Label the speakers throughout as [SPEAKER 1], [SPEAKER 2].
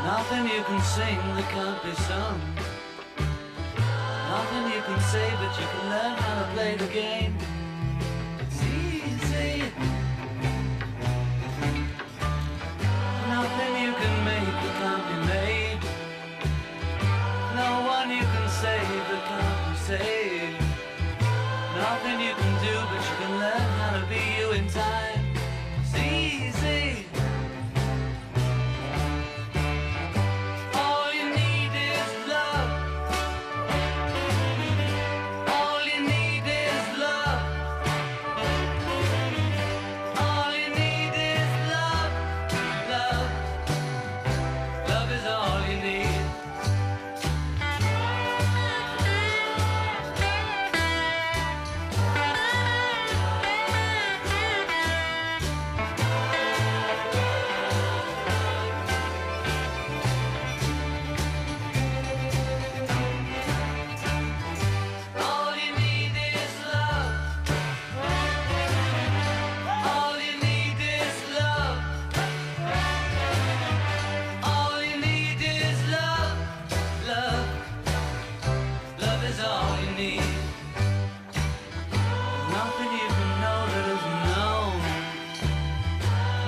[SPEAKER 1] Nothing you can sing that can't be sung. Nothing you can say, but you can learn how to play the game. It's easy. Nothing you can make that can't be made. No one you can save that can't be saved. Nothing you can do, but you can learn how to be you in time. It's easy.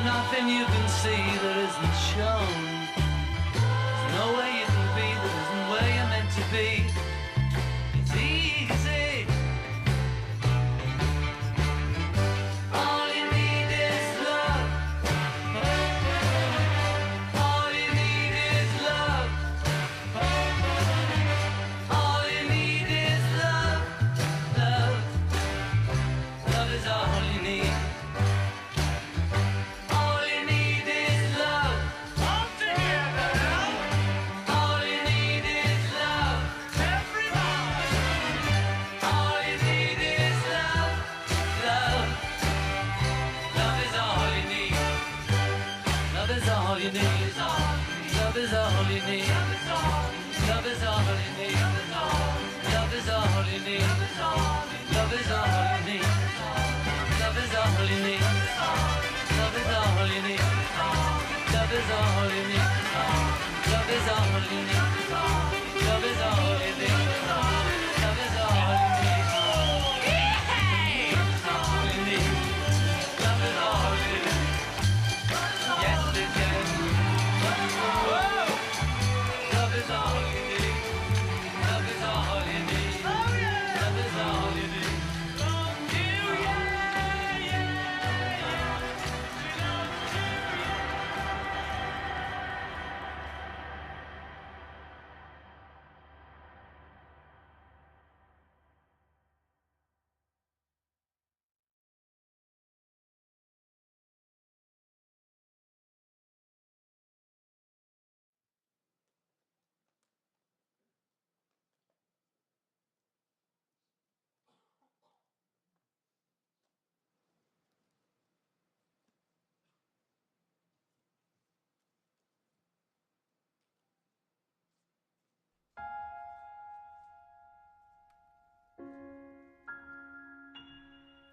[SPEAKER 1] Nothing you can see that isn't shown. There's no way you can be that isn't where you're meant to be. It's easy. All you need is love. All you need is love. All you need is love. Love. Love is all you need. Love is all you need. Love is all you need. Love is all you need. Love is all you need. Love is all you need. Love is all you need. Love is all you need. Love is all you need. Love is all you need. Love is all you need. Love is all you need. Yes, it can. Love is all you need. Love is all you need. Love is all you need. Love you, yeah, yeah, yeah. We love you,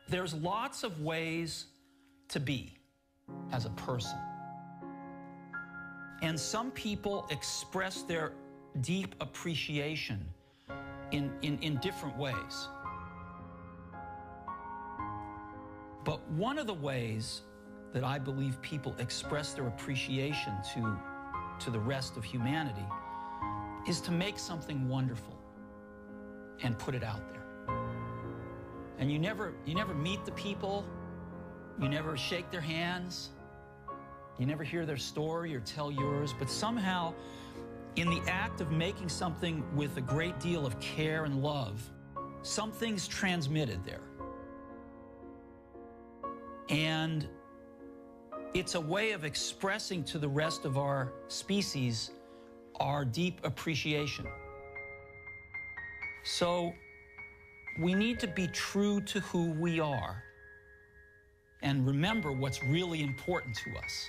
[SPEAKER 2] There's lots of ways to be as a person. And some people express their deep appreciation in different ways. But one of the ways that I believe people express their appreciation to the rest of humanity is to make something wonderful and put it out there. And you never meet the people, you never shake their hands, you never hear their story or tell yours, but somehow in the act of making something with a great deal of care and love, something's transmitted there. And It's a way of expressing to the rest of our species our deep appreciation. So we need to be true to who we are and remember what's really important to us.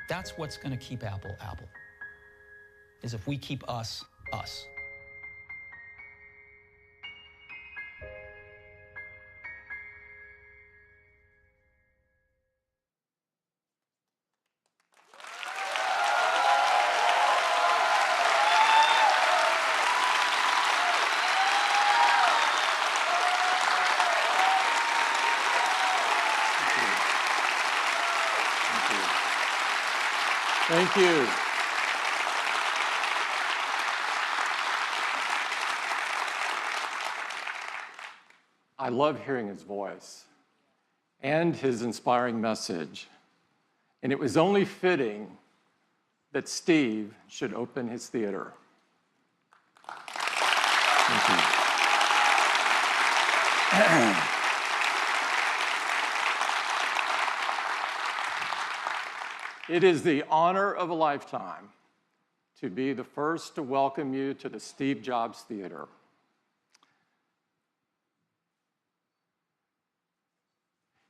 [SPEAKER 2] That's what's going to keep Apple, Apple, is if we keep us, us.
[SPEAKER 3] Thank you. I love hearing his voice and his inspiring message. And it was only fitting that Steve should open his theater. Thank you. It is the honor of a lifetime to be the first to welcome you to the Steve Jobs Theater.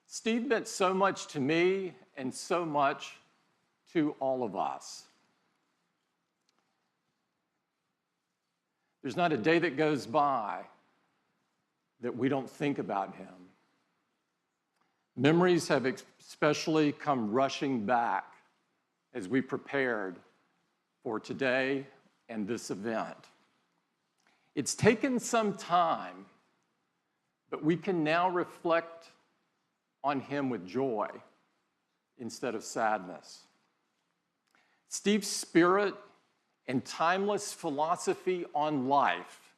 [SPEAKER 3] Steve meant so much to me and so much to all of us. There's not a day that goes by that we don't think about him. Memories have especially come rushing back as we prepared for today and this event. It's taken some time, but we can now reflect on him with joy instead of sadness. Steve's spirit and timeless philosophy on life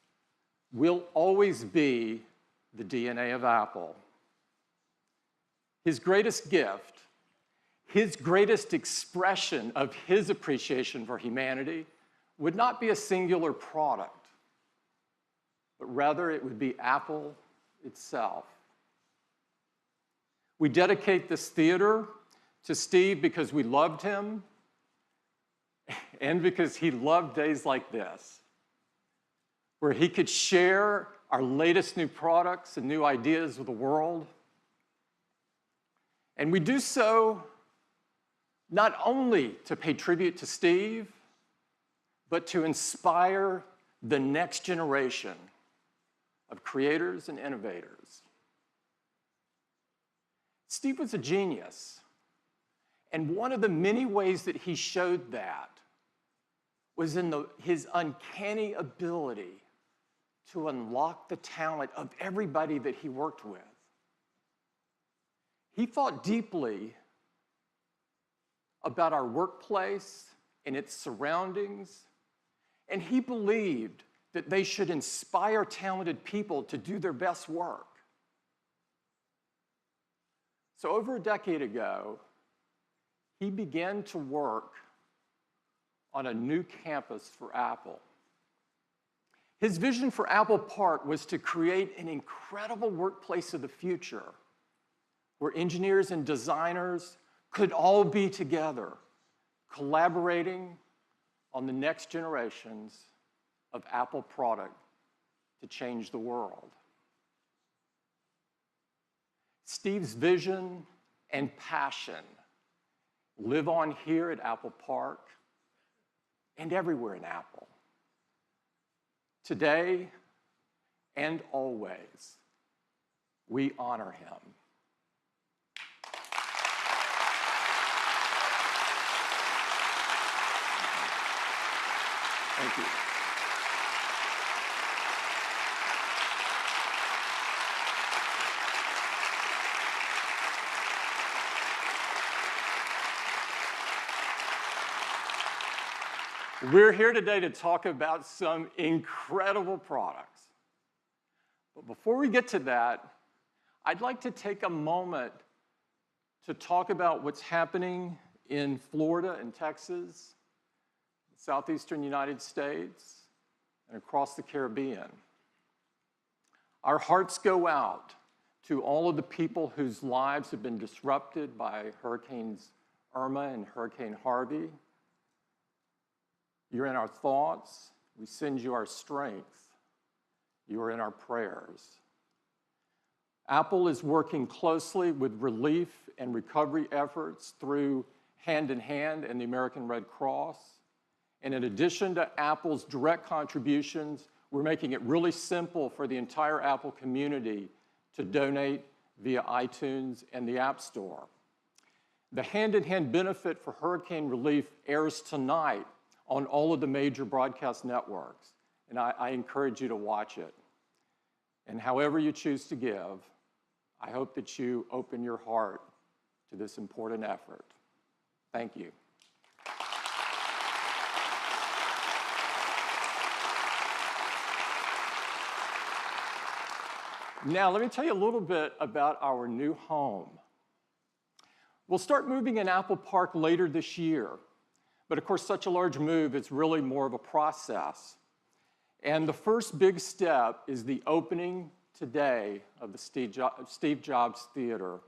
[SPEAKER 3] will always be the DNA of Apple. His greatest gift, his greatest expression of his appreciation for humanity would not be a singular product, but rather it would be Apple itself. We dedicate this theater to Steve because we loved him and because he loved days like this, where he could share our latest new products and new ideas with the world. And we do so not only to pay tribute to Steve, but to inspire the next generation of creators and innovators. Steve was a genius, and one of the many ways that he showed that was in his uncanny ability to unlock the talent of everybody that he worked with. He thought deeply about our workplace and its surroundings, and he believed that they should inspire talented people to do their best work. So over a decade ago, he began to work on a new campus for Apple. His vision for Apple Park was to create an incredible workplace of the future where engineers and designers could all be together, collaborating on the next generations of Apple product to change the world. Steve's vision and passion live on here at Apple Park and everywhere in Apple. Today and always, we honor him. Thank you. We're here today to talk about some incredible products. But before we get to that, I'd like to take a moment to talk about what's happening in Florida and Texas, southeastern United States, and across the Caribbean. Our hearts go out to all of the people whose lives have been disrupted by Hurricanes Irma and Hurricane Harvey. You're in our thoughts. We send you our strength. You are in our prayers. Apple is working closely with relief and recovery efforts through Hand in Hand and the American Red Cross. And in addition to Apple's direct contributions, we're making it really simple for the entire Apple community to donate via iTunes and the App Store. The Hand in Hand benefit for hurricane relief airs tonight on all of the major broadcast networks, and I encourage you to watch it. And however you choose to give, I hope that you open your heart to this important effort. Thank you. Now, let me tell you a little bit about our new home. We'll start moving in Apple Park later this year, but of course, such a large move, it's really more of a process. And the first big step is the opening today of the Steve Jobs Theater.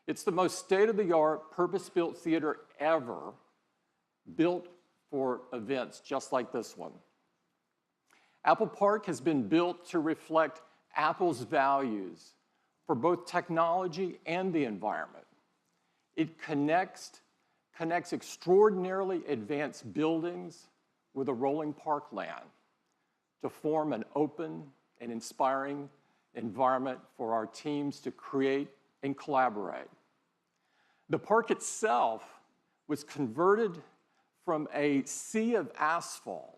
[SPEAKER 3] It's the most state-of-the-art, purpose-built theater ever, built for events just like this one. Apple Park has been built to reflect Apple's values for both technology and the environment. It connects extraordinarily advanced buildings with a rolling parkland to form an open and inspiring environment for our teams to create and collaborate. The park itself was converted from a sea of asphalt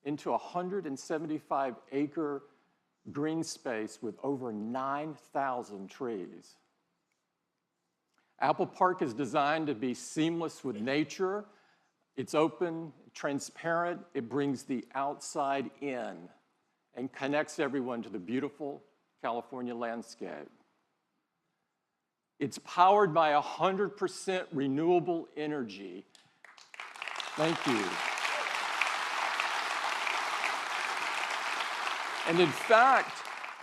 [SPEAKER 3] into a 175-acre green space with over 9,000 trees. Apple Park is designed to be seamless with nature. It's open, transparent. It brings the outside in and connects everyone to the beautiful California landscape. It's powered by 100% renewable energy. Thank you. And in fact,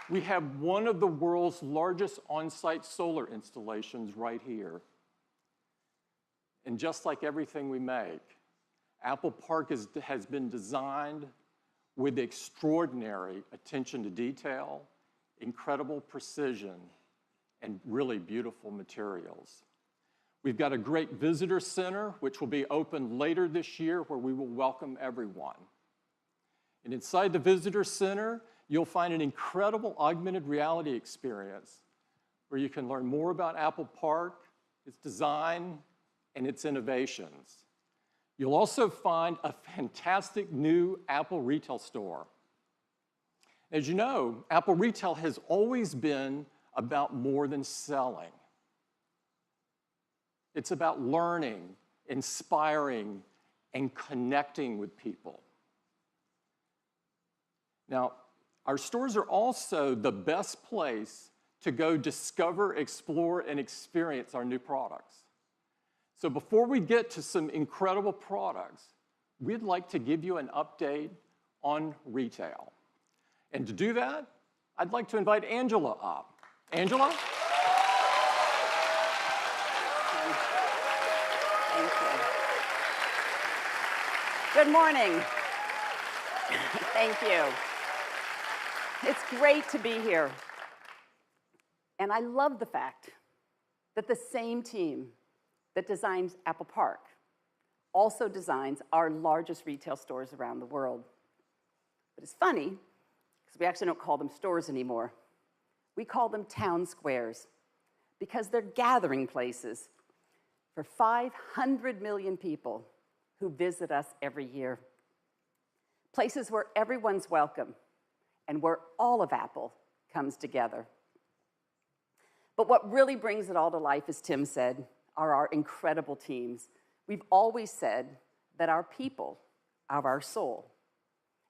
[SPEAKER 3] we have one of the world's largest on-site solar installations right here. And just like everything we make, Apple Park has been designed with extraordinary attention to detail, incredible precision, and really beautiful materials. We've got a great visitor center, which will be open later this year, where we will welcome everyone. And inside the visitor center, you'll find an incredible augmented reality experience where you can learn more about Apple Park, its design, and its innovations. You'll also find a fantastic new Apple retail store. As you know, Apple retail has always been about more than selling. It's about learning, inspiring, and connecting with people. Now, our stores are also the best place to go discover, explore, and experience our new products. So before we get to some incredible products, we'd like to give you an update on retail. And to do that, I'd like to invite Angela up. Angela?
[SPEAKER 4] Thank you. Good morning. Thank you. It's great to be here. And I love the fact that the same team that designs Apple Park also designs our largest retail stores around the world. But it's funny, because we actually don't call them stores anymore. We call them town squares, because they're gathering places for 500 million people who visit us every year. Places where everyone's welcome and where all of Apple comes together. But what really brings it all to life, as Tim said, are our incredible teams. We've always said that our people are our soul,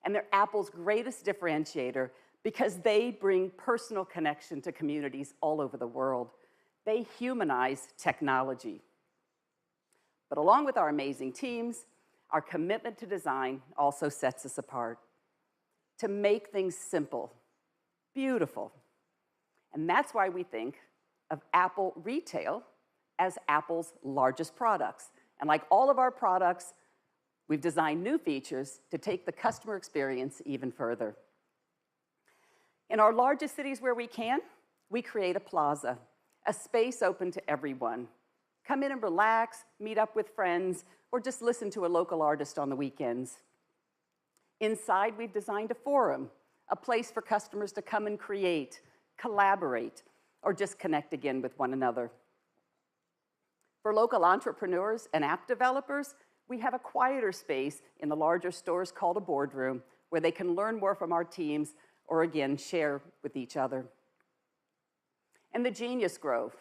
[SPEAKER 4] and they're Apple's greatest differentiator because they bring personal connection to communities all over the world. They humanize technology. But along with our amazing teams, our commitment to design also sets us apart. To make things simple, beautiful, And that's why we think of Apple Retail as Apple's largest products. And like all of our products, we've designed new features to take the customer experience even further. In our largest cities where we can, we create a plaza, a space open to everyone. Come in and relax, meet up with friends, or just listen to a local artist on the weekends. Inside, we've designed a forum, a place for customers to come and create, collaborate, or just connect again with one another. For local entrepreneurs and app developers, we have a quieter space in the larger stores called a boardroom, where they can learn more from our teams or, again, share with each other. And the Genius Grove,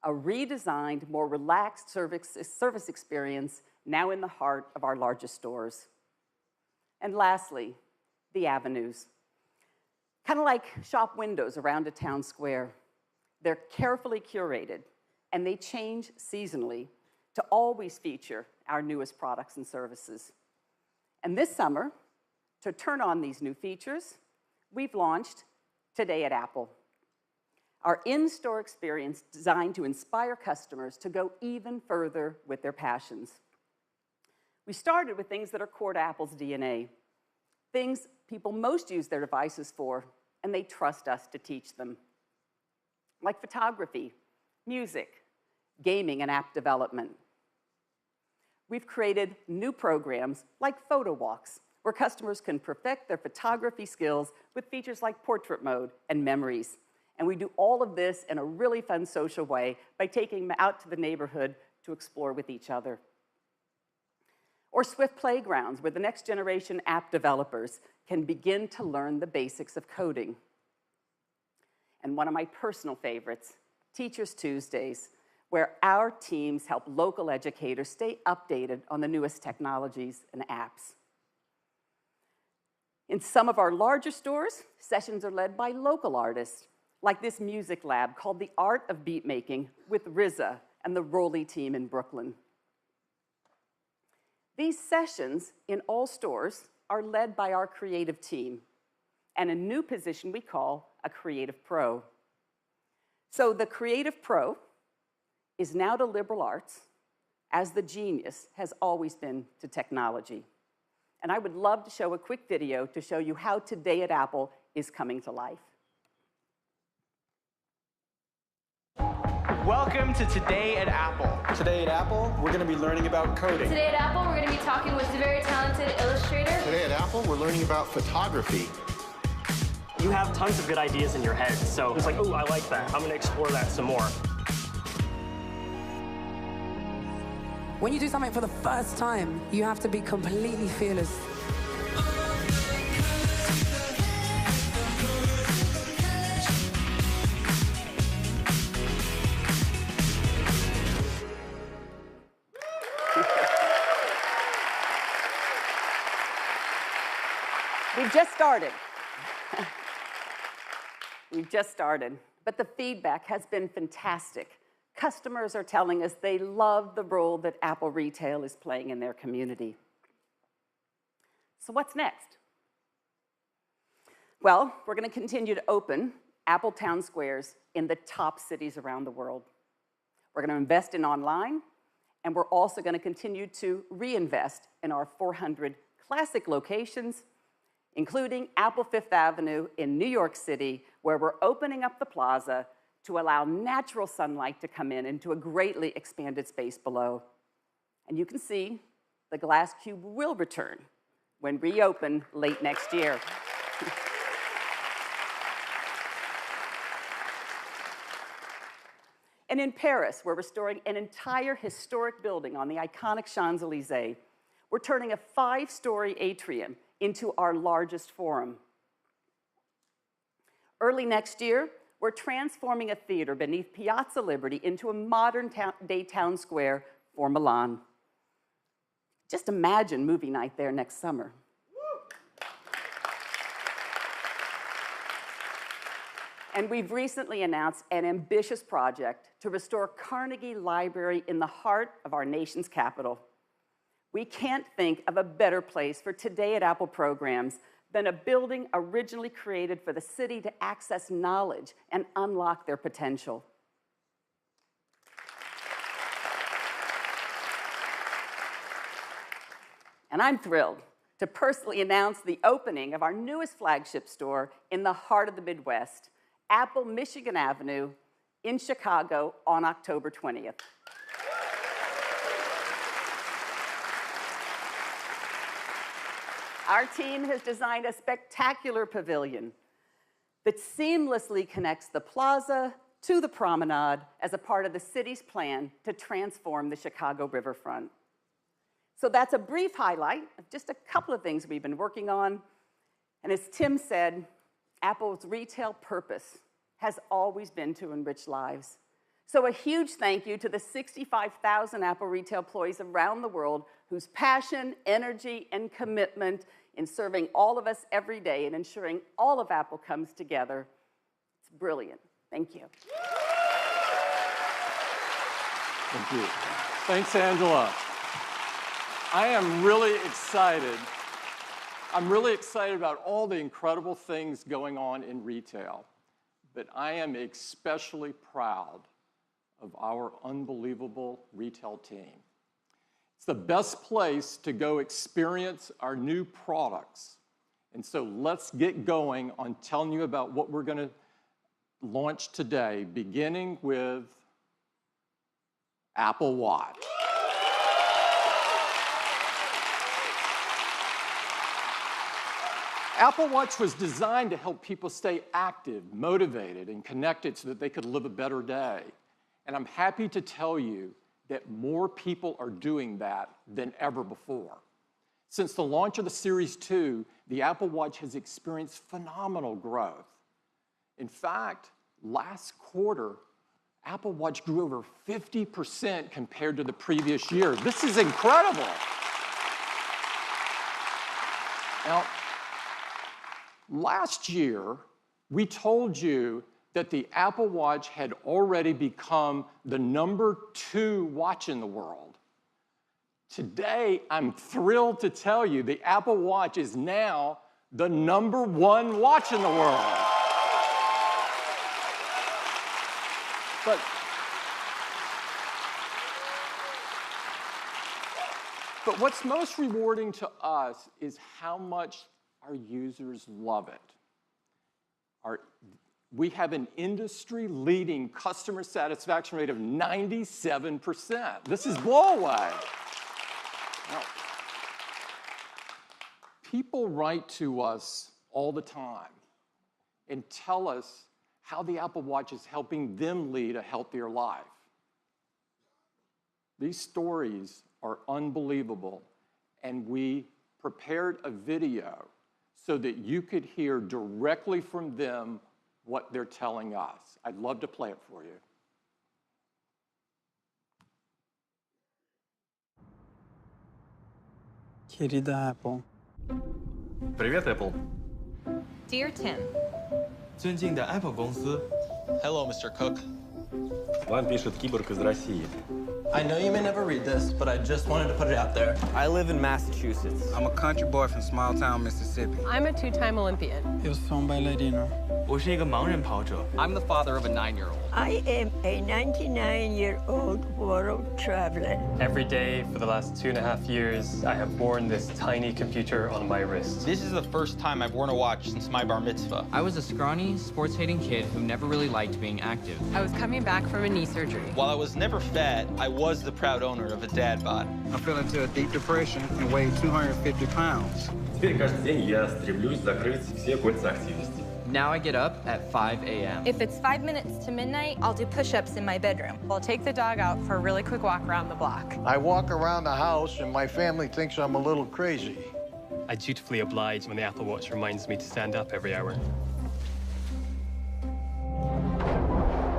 [SPEAKER 4] a redesigned, more relaxed service experience now in the heart of our largest stores. And lastly, the avenues. Kind of like shop windows around a town square. They're carefully curated, and they change seasonally to always feature our newest products and services. And this summer, to turn on these new features, we've launched Today at Apple, our in-store experience designed to inspire customers to go even further with their passions. We started with things that are core to Apple's DNA, things people most use their devices for, and they trust us to teach them, like photography, music, gaming, and app development. We've created new programs like photo walks, where customers can perfect their photography skills with features like portrait mode and memories. And we do all of this in a really fun social way by taking them out to the neighborhood to explore with each other. Or Swift Playgrounds, where the next generation app developers can begin to learn the basics of coding. And one of my personal favorites, Teachers Tuesdays, where our teams help local educators stay updated on the newest technologies and apps. In some of our larger stores, sessions are led by local artists, like this music lab called The Art of Beatmaking with RZA and the Rolly team in Brooklyn. These sessions in all stores are led by our creative team and a new position we call a Creative Pro. So the Creative Pro is now to liberal arts as the genius has always been to technology. And I would love to show a quick video to show you how Today at Apple is coming to life.
[SPEAKER 5] Welcome to Today at Apple.
[SPEAKER 6] Today at Apple, we're going to be learning about coding.
[SPEAKER 7] Today at Apple, we're going to be talking with a very talented illustrator.
[SPEAKER 8] Today at Apple, we're learning about photography.
[SPEAKER 9] You have tons of good ideas in your head, so it's like, oh, I like that. I'm going to explore that some more.
[SPEAKER 10] When you do something for the first time, you have to be completely fearless.
[SPEAKER 4] We've just started. We've just started, but the feedback has been fantastic. Customers are telling us they love the role that Apple Retail is playing in their community. So what's next? Well, we're going to continue to open Apple Town Squares in the top cities around the world. We're going to invest in online, and we're also going to continue to reinvest in our 400 classic locations, including Apple Fifth Avenue in New York City, where we're opening up the plaza to allow natural sunlight to come in into a greatly expanded space below. And you can see the glass cube will return when reopened late next year. And in Paris, we're restoring an entire historic building on the iconic Champs-Élysées. We're turning a 5-story atrium into our largest forum. Early next year, we're transforming a theater beneath Piazza Liberty into a modern-day town square for Milan. Just imagine movie night there next summer. And we've recently announced an ambitious project to restore Carnegie Library in the heart of our nation's capital. We can't think of a better place for Today at Apple programs than a building originally created for the city to access knowledge and unlock their potential. And I'm thrilled to personally announce the opening of our newest flagship store in the heart of the Midwest, Apple Michigan Avenue in Chicago on October 20th. Our team has designed a spectacular pavilion that seamlessly connects the plaza to the promenade as a part of the city's plan to transform the Chicago riverfront. So that's a brief highlight of just a couple of things we've been working on. And as Tim said, Apple's retail purpose has always been to enrich lives. So a huge thank you to the 65,000 Apple retail employees around the world whose passion, energy, and commitment in serving all of us every day and ensuring all of Apple comes together. It's brilliant. Thank you.
[SPEAKER 3] Thank you. Thanks, Angela. I am really excited. I'm really excited about all the incredible things going on in retail, but I am especially proud of our unbelievable retail team. It's the best place to go experience our new products. And so let's get going on telling you about what we're going to launch today, beginning with Apple Watch. Apple Watch was designed to help people stay active, motivated, and connected so that they could live a better day. And I'm happy to tell you that more people are doing that than ever before. Since the launch of the Series 2, the Apple Watch has experienced phenomenal growth. In fact, last quarter, Apple Watch grew over 50% compared to the previous year. This is incredible. Now, last year, we told you that the Apple Watch had already become the #2 watch in the world. Today, I'm thrilled to tell you the Apple Watch is now the #1 watch in the world. But what's most rewarding to us is how much our users love it. We have an industry-leading customer satisfaction rate of 97%. This is blow away. Now, people write to us all the time and tell us how the Apple Watch is helping them lead a healthier life. These stories are unbelievable, and we prepared a video so that you could hear directly from them what they're telling us. I'd love to play it for you.
[SPEAKER 11] Querida Apple.
[SPEAKER 12] Привет, Apple.
[SPEAKER 13] Dear Tim.
[SPEAKER 12] 尊敬的 Apple 公司。Hello, Mr. Cook.
[SPEAKER 14] Вам пишет киборг из России.
[SPEAKER 15] I know you may never read this, but I just wanted to put it out there.
[SPEAKER 16] I live in Massachusetts.
[SPEAKER 17] I'm a country boy from small town Mississippi.
[SPEAKER 18] I'm a two-time Olympian.
[SPEAKER 11] Eu sou bailarino.
[SPEAKER 12] 我是一个盲人跑者。
[SPEAKER 16] I'm the father of a 9-year-old.
[SPEAKER 19] I am a 99-year-old world traveler.
[SPEAKER 9] Every day for the last 2.5 years, I have worn this tiny computer on my wrist.
[SPEAKER 17] This is the first time I've worn a watch since my bar mitzvah.
[SPEAKER 16] I was a scrawny, sports-hating kid who never really liked being active.
[SPEAKER 18] I was coming back from a knee surgery.
[SPEAKER 17] While I was never fat, I was the proud owner of a dad bod.
[SPEAKER 11] I fell into a deep depression and weighed 250 pounds.
[SPEAKER 14] Теперь каждый день я стремлюсь закрыть все кольца активности.
[SPEAKER 16] Now I get up at 5 a.m.
[SPEAKER 13] If it's 5 minutes to midnight, I'll do push-ups in my bedroom.
[SPEAKER 18] I'll take the dog out for a really quick walk around the block.
[SPEAKER 20] I walk around the house and my family thinks I'm a little crazy.
[SPEAKER 9] I dutifully oblige when the Apple Watch reminds me to stand up every hour.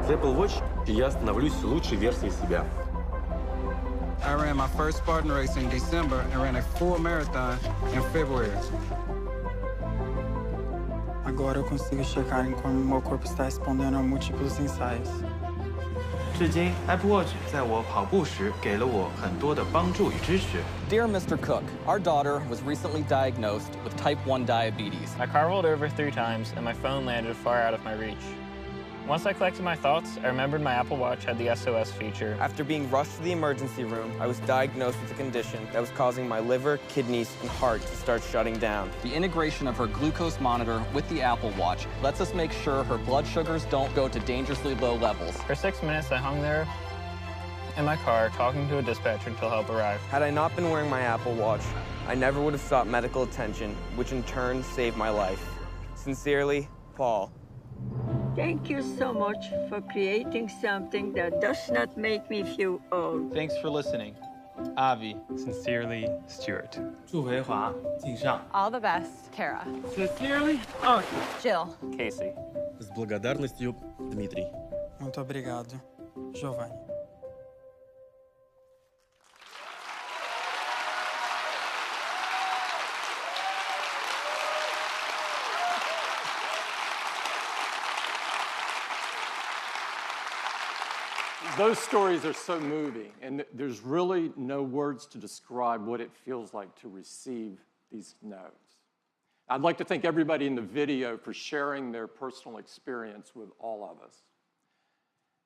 [SPEAKER 14] С Apple Watch я становлюсь лучшей версией себя.
[SPEAKER 11] I ran my first Spartan race in December and ran a full marathon in February. Agora eu consigo checar em como meu corpo está respondendo a múltiplos ensaios.
[SPEAKER 12] 至今 Apple Watch 在我跑步时给了我很多的帮助与支持。
[SPEAKER 21] Dear Mr. Cook, our daughter was recently diagnosed with type 1 diabetes.
[SPEAKER 22] My car rolled over 3 times and my phone landed far out of my reach. Once I collected my thoughts, I remembered my Apple Watch had the SOS feature.
[SPEAKER 23] After being rushed to the emergency room, I was diagnosed with a condition that was causing my liver, kidneys, and heart to start shutting down.
[SPEAKER 21] The integration of her glucose monitor with the Apple Watch lets us make sure her blood sugars don't go to dangerously low levels.
[SPEAKER 22] For 6 minutes, I hung there in my car talking to a dispatcher until help arrived.
[SPEAKER 23] Had I not been wearing my Apple Watch, I never would have sought medical attention, which in turn saved my life. Sincerely, Paul.
[SPEAKER 19] Thank you so much for creating something that does not make me feel old.
[SPEAKER 17] Thanks for listening. Avi.
[SPEAKER 12] Sincerely, Stuart. 祝培华敬上。
[SPEAKER 18] All the best, Kara.
[SPEAKER 12] Sincerely,
[SPEAKER 18] Jill.
[SPEAKER 22] Casey.
[SPEAKER 14] С благодарностью, Дмитрий.
[SPEAKER 11] Muito obrigado, Giovanni.
[SPEAKER 3] Those stories are so moving, and there's really no words to describe what it feels like to receive these notes. I'd like to thank everybody in the video for sharing their personal experience with all of us.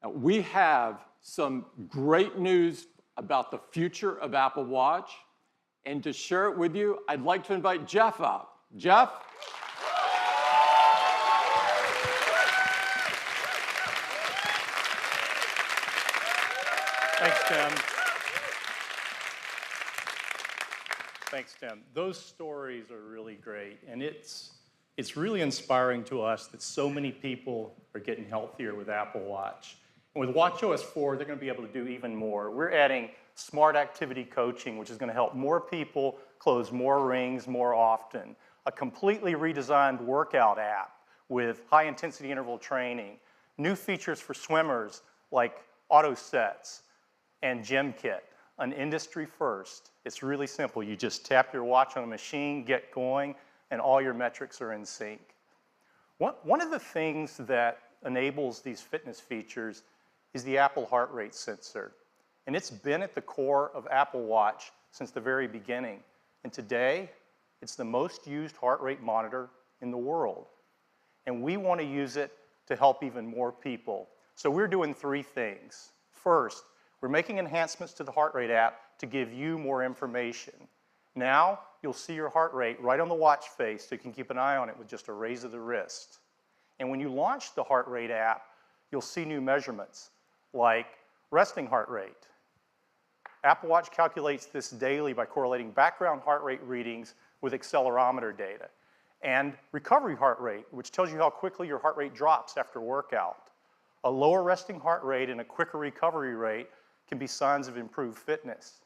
[SPEAKER 3] Now, we have some great news about the future of Apple Watch, and to share it with you, I'd like to invite Jeff up. Jeff?
[SPEAKER 24] Thanks, Tim. Thanks, Tim. Those stories are really great, and it's really inspiring to us that so many people are getting healthier with Apple Watch. And with watchOS 4, they're going to be able to do even more. We're adding smart activity coaching, which is going to help more people close more rings more often. A completely redesigned workout app with high-intensity interval training. New features for swimmers like auto sets. And Gym Kit, an industry first. It's really simple. You just tap your watch on a machine, get going, and all your metrics are in sync. One of the things that enables these fitness features is the Apple heart rate sensor. And it's been at the core of Apple Watch since the very beginning. And today, it's the most used heart rate monitor in the world. And we want to use it to help even more people. So we're doing 3 things. First, we're making enhancements to the heart rate app to give you more information. Now, you'll see your heart rate right on the watch face so you can keep an eye on it with just a raise of the wrist. And when you launch the heart rate app, you'll see new measurements like resting heart rate. Apple Watch calculates this daily by correlating background heart rate readings with accelerometer data. And recovery heart rate, which tells you how quickly your heart rate drops after workout. A lower resting heart rate and a quicker recovery rate can be signs of improved fitness.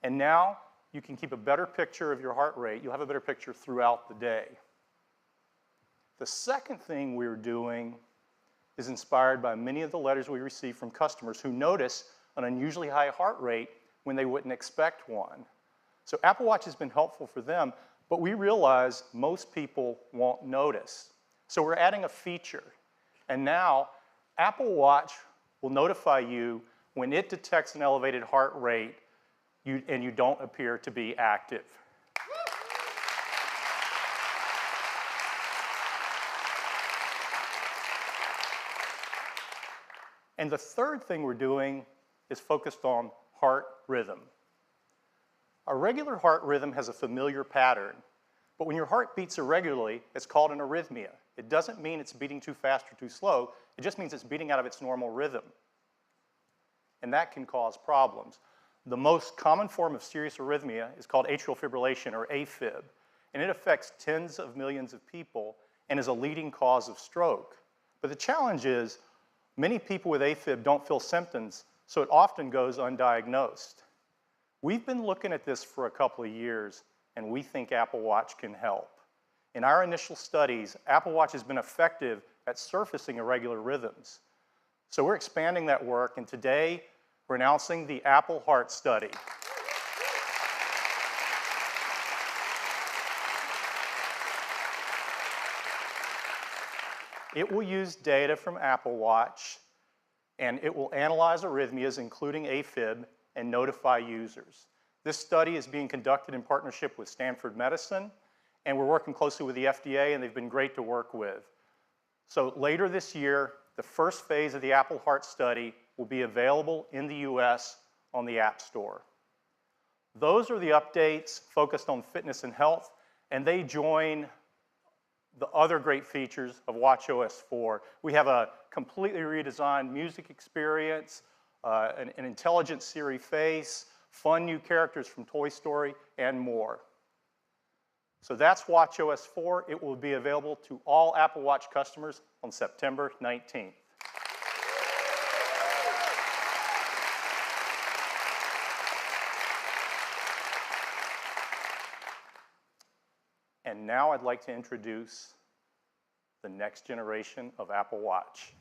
[SPEAKER 24] And now you can keep a better picture of your heart rate. You'll have a better picture throughout the day. The second thing we're doing is inspired by many of the letters we receive from customers who notice an unusually high heart rate when they wouldn't expect one. So Apple Watch has been helpful for them, but we realize most people won't notice. So we're adding a feature. And now Apple Watch will notify you when it detects an elevated heart rate and you don't appear to be active. And the third thing we're doing is focused on heart rhythm. A regular heart rhythm has a familiar pattern, but when your heart beats irregularly, it's called an arrhythmia. It doesn't mean it's beating too fast or too slow, it just means it's beating out of its normal rhythm. And that can cause problems. The most common form of serious arrhythmia is called atrial fibrillation, or AFib, and it affects tens of millions of people and is a leading cause of stroke. But the challenge is, many people with AFib don't feel symptoms, so it often goes undiagnosed. We've been looking at this for a couple of years, and we think Apple Watch can help. In our initial studies, Apple Watch has been effective at surfacing irregular rhythms. So we're expanding that work, and today we're announcing the Apple Heart Study. It will use data from Apple Watch and it will analyze arrhythmias, including AFib, and notify users. This study is being conducted in partnership with Stanford Medicine, and we're working closely with the FDA, and they've been great to work with. So later this year, the first phase of the Apple Heart study will be available in the US on the App Store. Those are the updates focused on fitness and health, and they join the other great features of watchOS 4. We have a completely redesigned music experience, an intelligent Siri face, fun new characters from Toy Story, and more. So that's watchOS 4. It will be available to all Apple Watch customers on September 19th. And now I'd like to introduce the next generation of Apple Watch.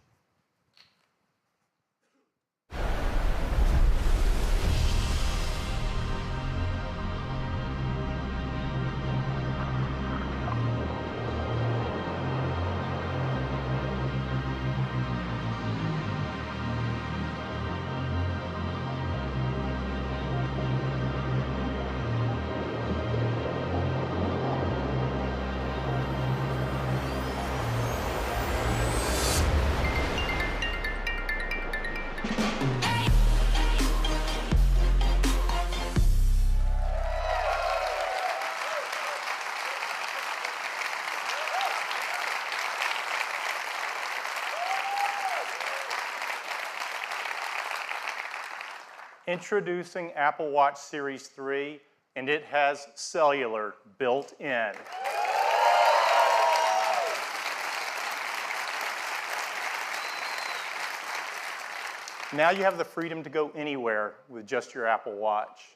[SPEAKER 24] Introducing Apple Watch Series 3, and it has cellular built in. Now you have the freedom to go anywhere with just your Apple Watch.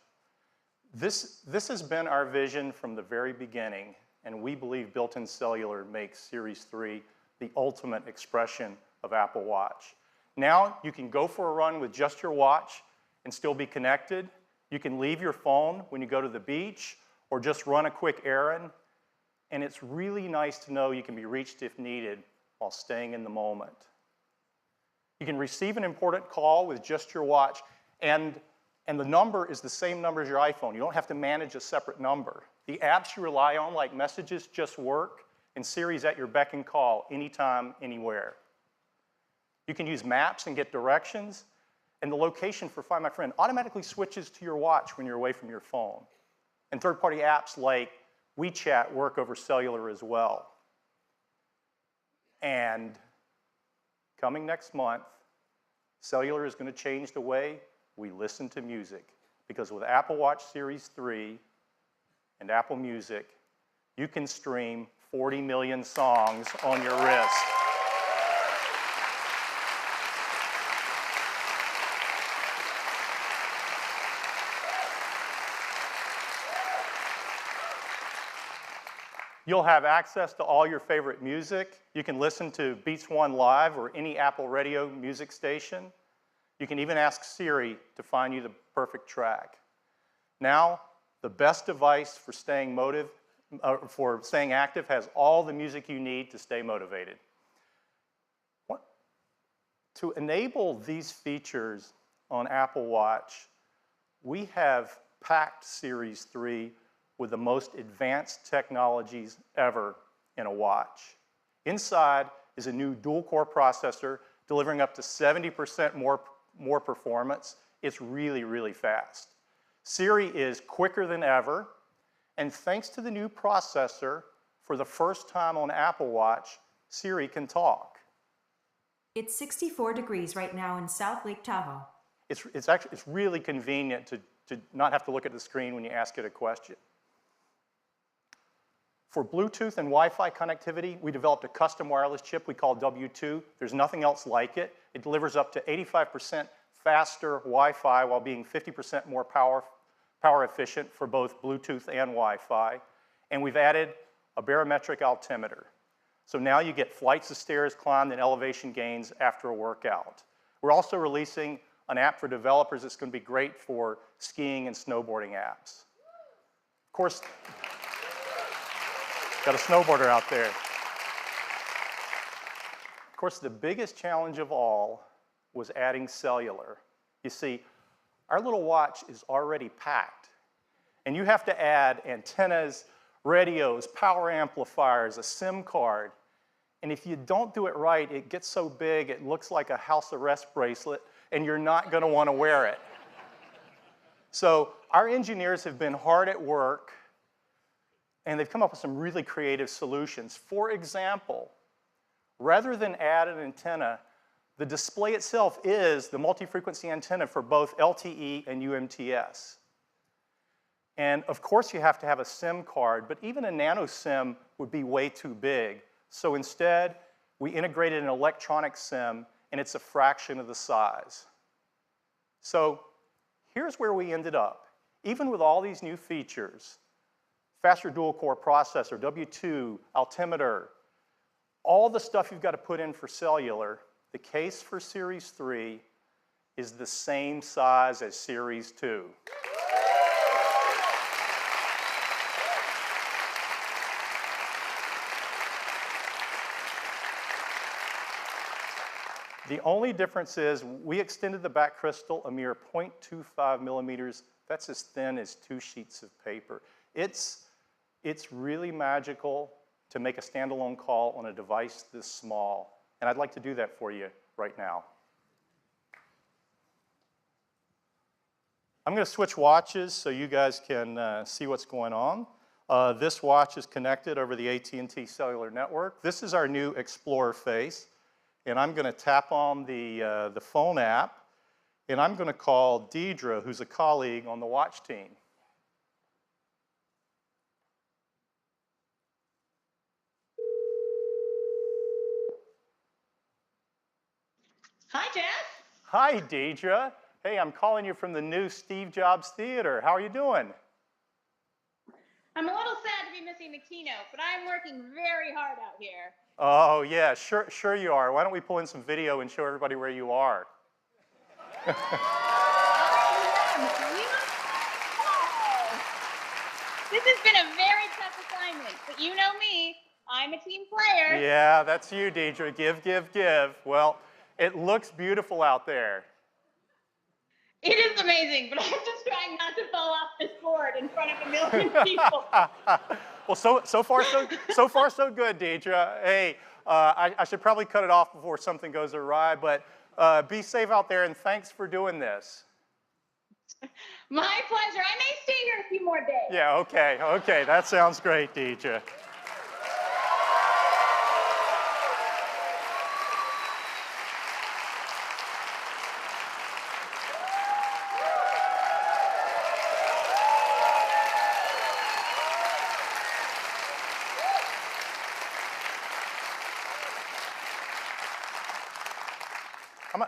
[SPEAKER 24] This has been our vision from the very beginning, and we believe built-in cellular makes Series 3 the ultimate expression of Apple Watch. Now you can go for a run with just your watch and still be connected. You can leave your phone when you go to the beach or just run a quick errand. And it's really nice to know you can be reached if needed while staying in the moment. You can receive an important call with just your watch, and the number is the same number as your iPhone. You don't have to manage a separate number. The apps you rely on, like Messages, just work, and Siri's at your beck and call anytime, anywhere. You can use maps and get directions, and the location for Find My Friend automatically switches to your watch when you're away from your phone. And third-party apps like WeChat work over cellular as well. And coming next month, cellular is going to change the way we listen to music. Because with Apple Watch Series 3 and Apple Music, you can stream 40 million songs on your wrist. You'll have access to all your favorite music. You can listen to Beats One Live or any Apple Radio music station. You can even ask Siri to find you the perfect track. Now, the best device for staying active has all the music you need to stay motivated. To enable these features on Apple Watch, we have packed Series 3 with the most advanced technologies ever in a watch. Inside is a new dual-core processor delivering up to 70% more performance. It's really, really fast. Siri is quicker than ever, and thanks to the new processor, for the first time on Apple Watch, Siri can talk.
[SPEAKER 1] It's 64 degrees right now in South Lake Tahoe.
[SPEAKER 24] It's really convenient to not have to look at the screen when you ask it a question. For Bluetooth and Wi-Fi connectivity, we developed a custom wireless chip we call W2. There's nothing else like it. It delivers up to 85% faster Wi-Fi while being 50% more power efficient for both Bluetooth and Wi-Fi. And we've added a barometric altimeter. So now you get flights of stairs climbed and elevation gains after a workout. We're also releasing an app for developers that's going to be great for skiing and snowboarding apps. Of course, got a snowboarder out there. Of course, the biggest challenge of all was adding cellular. You see, our little watch is already packed, and you have to add antennas, radios, power amplifiers, a SIM card, and if you don't do it right, it gets so big it looks like a house arrest bracelet, and you're not going to want to wear it. So our engineers have been hard at work, and they've come up with some really creative solutions. For example, rather than add an antenna, the display itself is the multi-frequency antenna for both LTE and UMTS. And of course you have to have a SIM card, but even a nano SIM would be way too big. So instead, we integrated an electronic SIM, and it's a fraction of the size. So here's where we ended up. Even with all these new features, faster dual-core processor, W2, altimeter, all the stuff you've got to put in for cellular, the case for Series 3 is the same size as Series 2. The only difference is we extended the back crystal a mere 0.25 millimeters. That's as thin as 2 sheets of paper. It's really magical to make a standalone call on a device this small. And I'd like to do that for you right now. I'm going to switch watches so you guys can see what's going on. This watch is connected over the AT&T cellular network. This is our new Explorer face. And I'm going to tap on the phone app, and I'm going to call Deidre, who's a colleague on the watch team.
[SPEAKER 2] Hi, Jeff.
[SPEAKER 24] Hi, Deidre. Hey, I'm calling you from the new Steve Jobs Theater. How are you doing?
[SPEAKER 2] I'm a little sad to be missing the keynote, but I'm working very hard out here.
[SPEAKER 24] Oh, yeah, sure you are. Why don't we pull in some video and show everybody where you are?
[SPEAKER 2] This has been a very tough assignment, but you know me. I'm a team player.
[SPEAKER 24] Yeah, that's you, Deidre. Give. Well, it looks beautiful out there.
[SPEAKER 2] It is amazing, but I'm just trying not to fall off this board in front of a million people.
[SPEAKER 24] Well, so far so good, Deidre. Hey, I should probably cut it off before something goes awry, but be safe out there, and thanks for doing this.
[SPEAKER 2] My pleasure. I may stay here a few more days.
[SPEAKER 24] Yeah, okay. That sounds great, Deidre.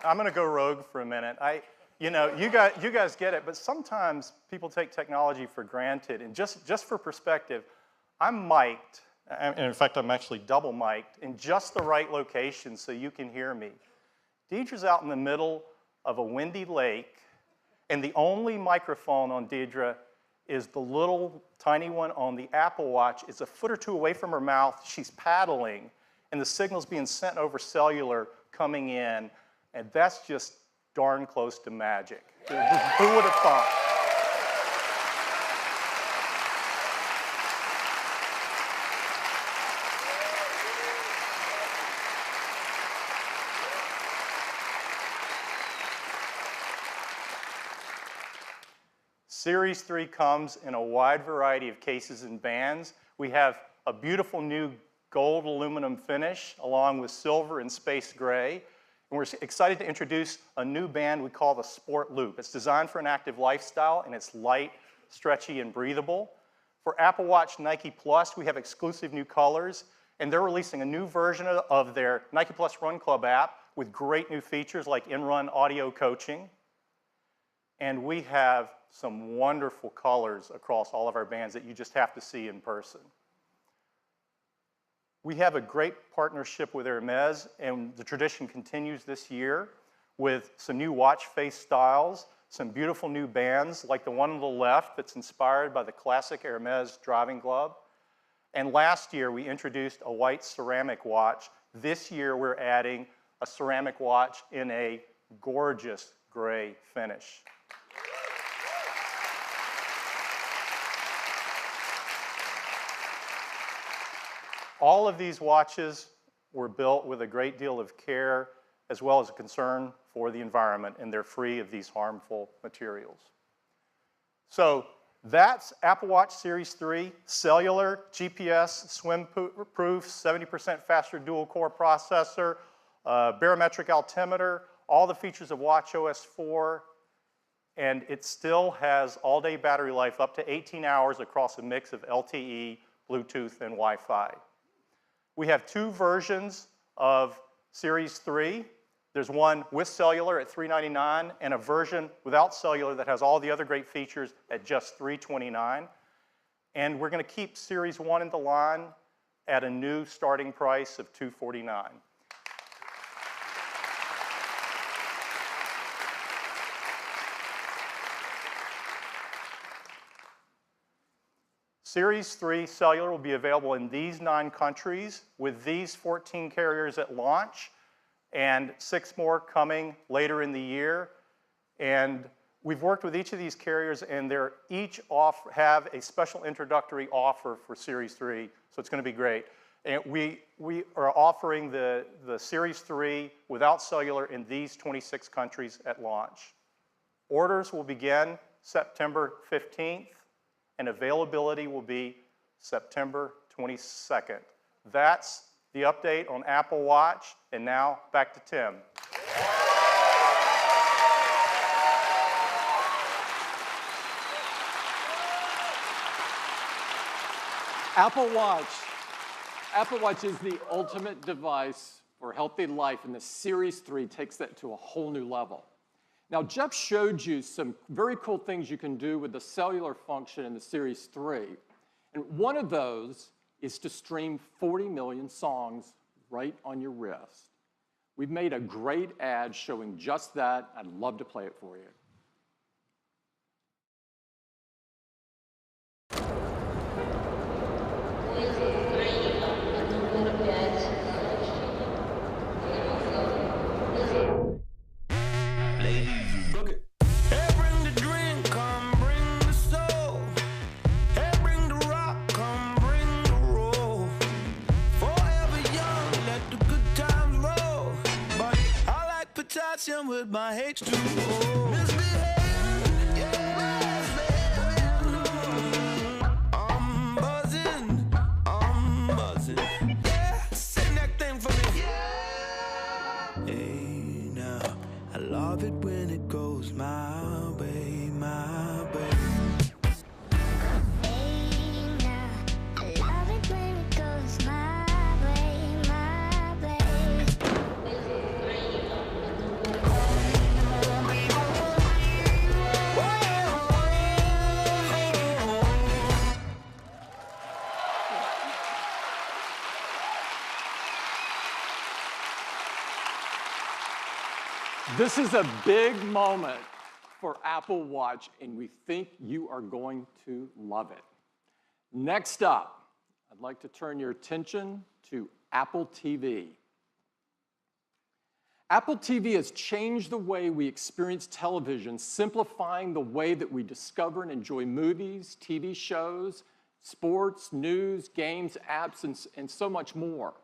[SPEAKER 24] I'm going to go rogue for a minute. You guys get it, but sometimes people take technology for granted. And just for perspective, I'm mic'd, and in fact, I'm actually double mic'd in just the right location so you can hear me. Deidre's out in the middle of a windy lake, and the only microphone on Deidre is the little tiny one on the Apple Watch. It's a foot or two away from her mouth. She's paddling, and the signal's being sent over cellular coming in. And that's just darn close to magic. Who would have thought? Series 3 comes in a wide variety of cases and bands. We have a beautiful new gold aluminum finish along with silver and space gray. And we're excited to introduce a new band we call the Sport Loop. It's designed for an active lifestyle, and it's light, stretchy, and breathable. For Apple Watch Nike Plus, we have exclusive new colors, and they're releasing a new version of their Nike Plus Run Club app with great new features like in-run audio coaching. And we have some wonderful colors across all of our bands that you just have to see in person. We have a great partnership with Hermes, and the tradition continues this year with some new watch face styles, some beautiful new bands like the one on the left that's inspired by the classic Hermes driving glove. And last year, we introduced a white ceramic watch. This year, we're adding a ceramic watch in a gorgeous gray finish. All of these watches were built with a great deal of care as well as a concern for the environment, and they're free of these harmful materials. So that's Apple Watch Series 3, cellular, GPS, swim-proof, 70% faster dual-core processor, barometric altimeter, all the features of watchOS 4, and it still has all-day battery life up to 18 hours across a mix of LTE, Bluetooth, and Wi-Fi. We have two versions of Series 3. There's one with cellular at $399 and a version without cellular that has all the other great features at just $329. And we're going to keep Series 1 in the line at a new starting price of $249. Series 3 cellular will be available in these 9 countries with these 14 carriers at launch and 6 more coming later in the year. And we've worked with each of these carriers, and they're each have a special introductory offer for Series 3, so it's going to be great. And we are offering the Series 3 without cellular in these 26 countries at launch. Orders will begin September 15th, and availability will be September 22nd. That's the update on Apple Watch, and now back to Tim.
[SPEAKER 3] Apple Watch is the ultimate device for healthy life, and the Series 3 takes that to a whole new level. Now, Jeff showed you some very cool things you can do with the cellular function in the Series 3. And one of those is to stream 40 million songs right on your wrist. We've made a great ad showing just that. I'd love to play it for you.
[SPEAKER 5] With my H2O. I'm buzzing. Yeah, sing that thing for me. Yeah. Hey, now, I love it when it goes my way, my way. Hey, now, I love it when it goes my way, my way.
[SPEAKER 3] This is a big moment for Apple Watch, and we think you are going to love it. Next up, I'd like to turn your attention to Apple TV. Apple TV has changed the way we experience television, simplifying the way that we discover and enjoy movies, TV shows, sports, news, games, apps, and so much more.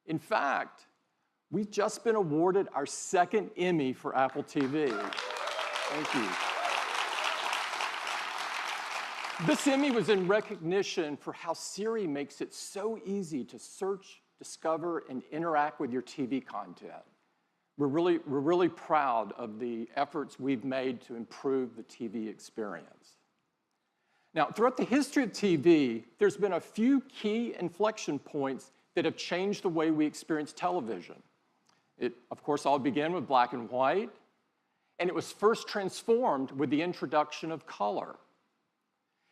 [SPEAKER 3] In fact, we've just been awarded our 2nd Emmy for Apple TV. Thank you. This Emmy was in recognition for how Siri makes it so easy to search, discover, and interact with your TV content. We're really proud of the efforts we've made to improve the TV experience. Now, throughout the history of TV, there's been a few key inflection points that have changed the way we experience television. It, of course, all began with black and white, and it was first transformed with the introduction of color.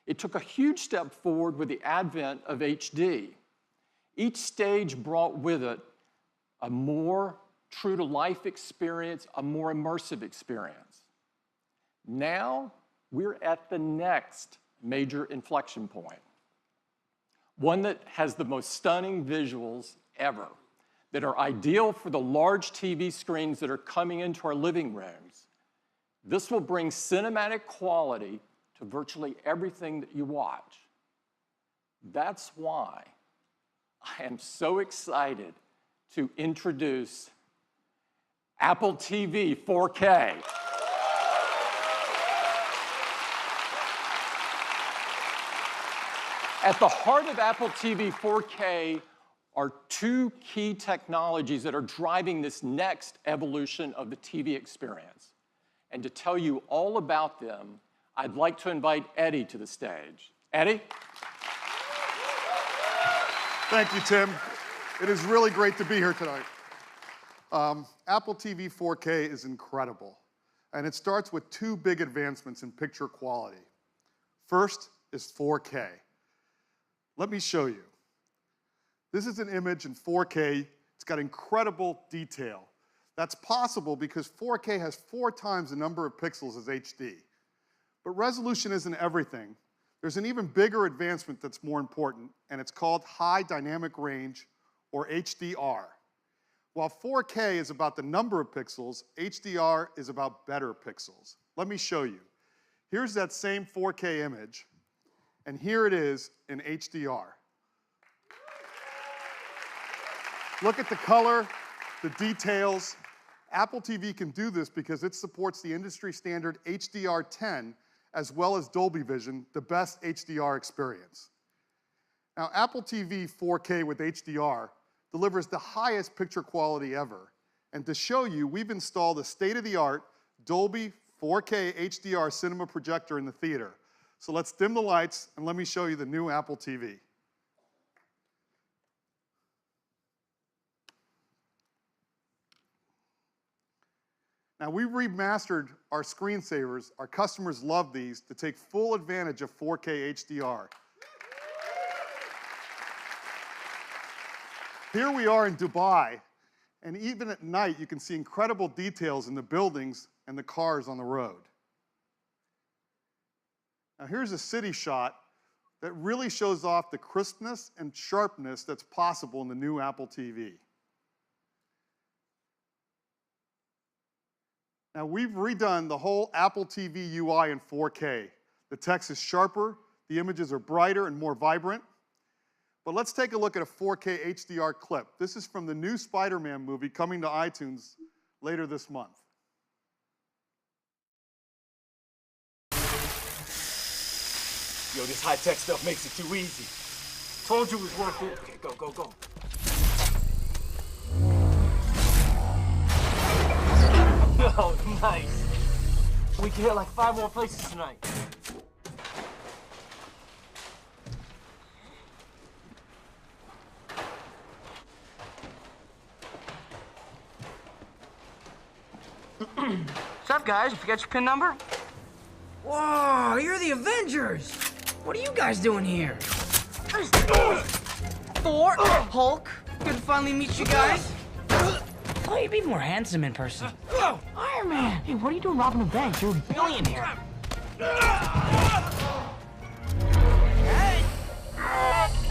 [SPEAKER 3] It took a huge step forward with the advent of HD. Each stage brought with it a more true-to-life experience, a more immersive experience. Now, we're at the next major inflection point, one that has the most stunning visuals ever. that are ideal for the large TV screens that are coming into our living rooms. This will bring cinematic quality to virtually everything that you watch. That's why I am so excited to introduce Apple TV 4K. At the heart of Apple TV 4K are two key technologies that are driving this next evolution of the TV experience. And to tell you all about them, I'd like to invite Eddie to the stage. Eddie?
[SPEAKER 20] Thank you, Tim. It is really great to be here tonight. Apple TV 4K is incredible, and it starts with two big advancements in picture quality. First is 4K. Let me show you. This is an image in 4K. It's got incredible detail. That's possible because 4K has 4 times the number of pixels as HD. But resolution isn't everything. There's an even bigger advancement that's more important, and it's called high dynamic range, or HDR. While 4K is about the number of pixels, HDR is about better pixels. Let me show you. Here's that same 4K image, and here it is in HDR. Look at the color, the details. Apple TV can do this because it supports the industry standard HDR10 as well as Dolby Vision, the best HDR experience. Now, Apple TV 4K with HDR delivers the highest picture quality ever. And to show you, we've installed a state-of-the-art Dolby 4K HDR cinema projector in the theater. So let's dim the lights and let me show you the new Apple TV. Now, we remastered our screensavers. Our customers love these to take full advantage of 4K HDR. Here we are in Dubai, and even at night, you can see incredible details in the buildings and the cars on the road. Now, here's a city shot that really shows off the crispness and sharpness that's possible in the new Apple TV. Now, we've redone the whole Apple TV UI in 4K. The text is sharper, the images are brighter and more vibrant. But let's take a look at a 4K HDR clip. This is from the new Spider-Man movie coming to iTunes later this month.
[SPEAKER 6] Yo, this high-tech stuff makes it too easy. Told you it was worth it. Okay, go, go, go. Oh, nice. We can hit like 5 more places tonight.
[SPEAKER 7] What's up, guys? You forget your PIN number? Whoa, you're the Avengers! What are you guys doing here? Thor, Hulk, good to finally meet you guys. Oh, you'd be more handsome in person. Iron Man! Hey, what are you doing robbing a bank? You're a billionaire. Hey!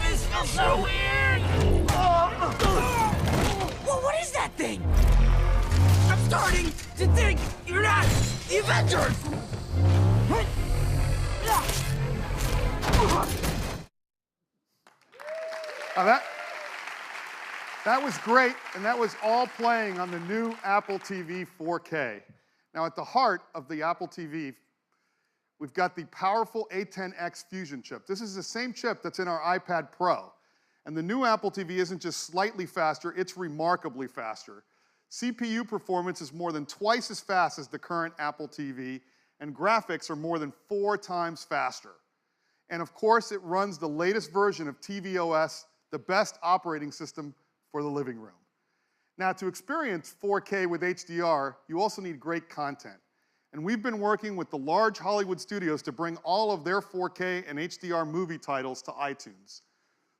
[SPEAKER 7] This feels so weird! Whoa, what is that thing? I'm starting to think you're not the Avengers!
[SPEAKER 20] Now that was great, and that was all playing on the new Apple TV 4K. Now, at the heart of the Apple TV, we've got the powerful A10X Fusion chip. This is the same chip that's in our iPad Pro. And the new Apple TV isn't just slightly faster, it's remarkably faster. CPU performance is more than twice as fast as the current Apple TV, and graphics are more than 4 times faster. And of course, it runs the latest version of tvOS, the best operating system for the living room. Now, to experience 4K with HDR, you also need great content. And we've been working with the large Hollywood studios to bring all of their 4K and HDR movie titles to iTunes.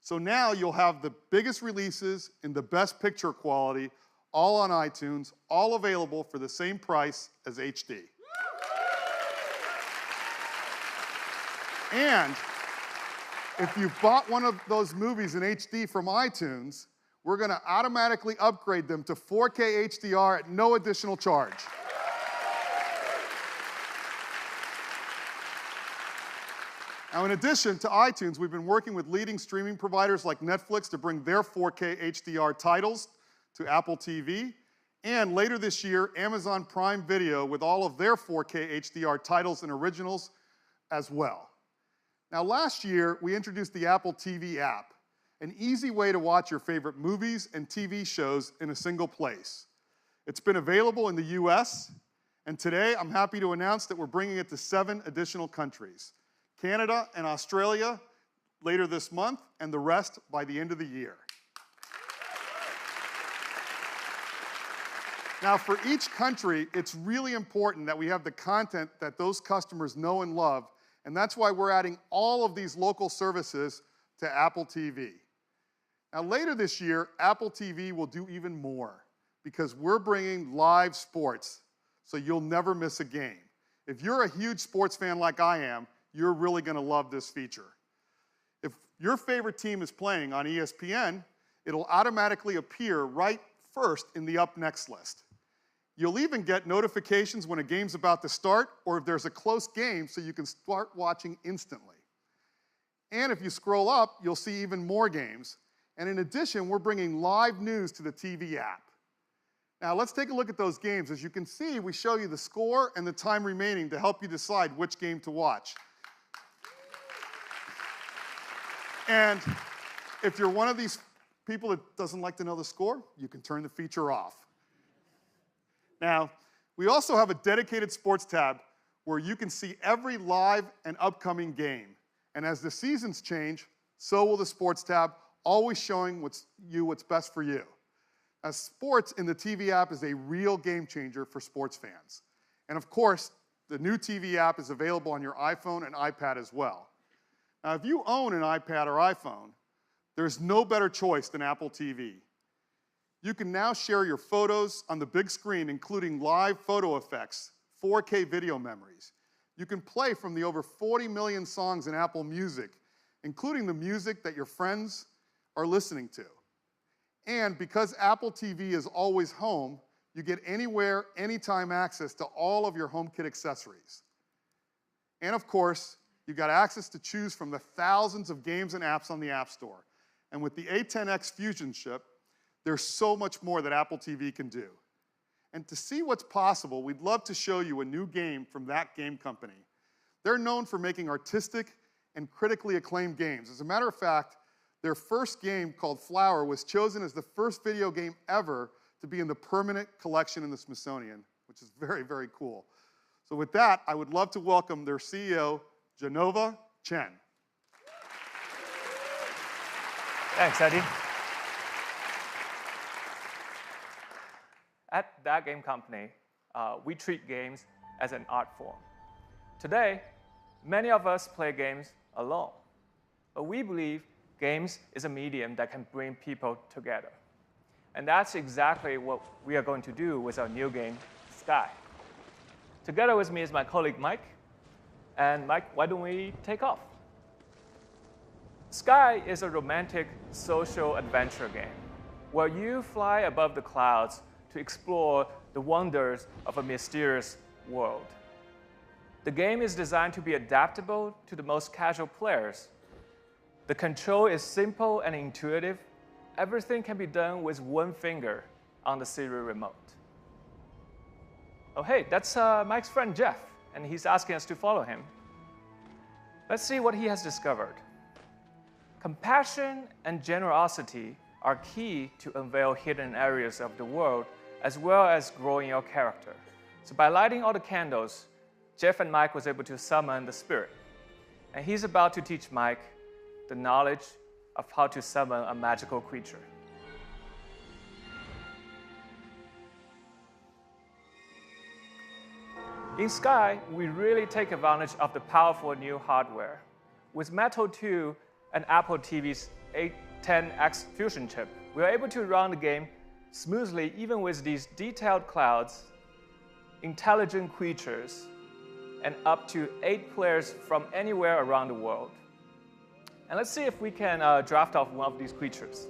[SPEAKER 20] So now you'll have the biggest releases in the best picture quality, all on iTunes, all available for the same price as HD. And if you bought one of those movies in HD from iTunes, we're going to automatically upgrade them to 4K HDR at no additional charge. Now, in addition to iTunes, we've been working with leading streaming providers like Netflix to bring their 4K HDR titles to Apple TV. And later this year, Amazon Prime Video with all of their 4K HDR titles and originals as well. Now, last year, we introduced the Apple TV app, an easy way to watch your favorite movies and TV shows in a single place. It's been available in the US, and today I'm happy to announce that we're bringing it to 7 additional countries: Canada and Australia later this month, and the rest by the end of the year. Now, for each country, it's really important that we have the content that those customers know and love, and that's why we're adding all of these local services to Apple TV. Now, later this year, Apple TV will do even more because we're bringing live sports, so you'll never miss a game. If you're a huge sports fan like I am, you're really going to love this feature. If your favorite team is playing on ESPN, it'll automatically appear right first in the Up Next list. You'll even get notifications when a game's about to start or if there's a close game so you can start watching instantly. And if you scroll up, you'll see even more games. And in addition, we're bringing live news to the TV app. Now, let's take a look at those games. As you can see, we show you the score and the time remaining to help you decide which game to watch. And if you're one of these people that doesn't like to know the score, you can turn the feature off. Now, we also have a dedicated sports tab where you can see every live and upcoming game. And as the seasons change, so will the sports tab, always showing what's best for you. As sports in the TV app is a real game changer for sports fans. And of course, the new TV app is available on your iPhone and iPad as well. Now, if you own an iPad or iPhone, there's no better choice than Apple TV. You can now share your photos on the big screen, including live photo effects, 4K video memories. You can play from the over 40 million songs in Apple Music, including the music that your friends are listening to. And because Apple TV is always home, you get anywhere, anytime access to all of your HomeKit accessories. And of course, you got access to choose from the thousands of games and apps on the App Store. And with the A10X Fusion chip, there's so much more that Apple TV can do. And to see what's possible, we'd love to show you a new game from that game company. They're known for making artistic and critically acclaimed games. As a matter of fact, their first game, called Flower, was chosen as the first video game ever to be in the permanent collection in the Smithsonian, which is very, very cool. So with that, I would love to welcome their CEO, Genova Chen.
[SPEAKER 4] Thanks, Eddie. At that game company, we treat games as an art form. Today, many of us play games alone, but we believe games is a medium that can bring people together. And that's exactly what we are going to do with our new game, Sky. Together with me is my colleague, Mike. And Mike, why don't we take off? Sky is a romantic social adventure game where you fly above the clouds to explore the wonders of a mysterious world. The game is designed to be adaptable to the most casual players. The control is simple and intuitive. Everything can be done with one finger on the Siri remote. Oh, hey, that's Mike's friend Jeff, and he's asking us to follow him. Let's see what he has discovered. Compassion and generosity are key to unveil hidden areas of the world, as well as growing your character. So by lighting all the candles, Jeff and Mike was able to summon the spirit. And he's about to teach Mike the knowledge of how to summon a magical creature. In Sky, we really take advantage of the powerful new hardware. With Metal 2 and Apple TV's A10X Fusion chip, we are able to run the game smoothly even with these detailed clouds, intelligent creatures, and up to 8 players from anywhere around the world. And let's see if we can draft off one of these creatures.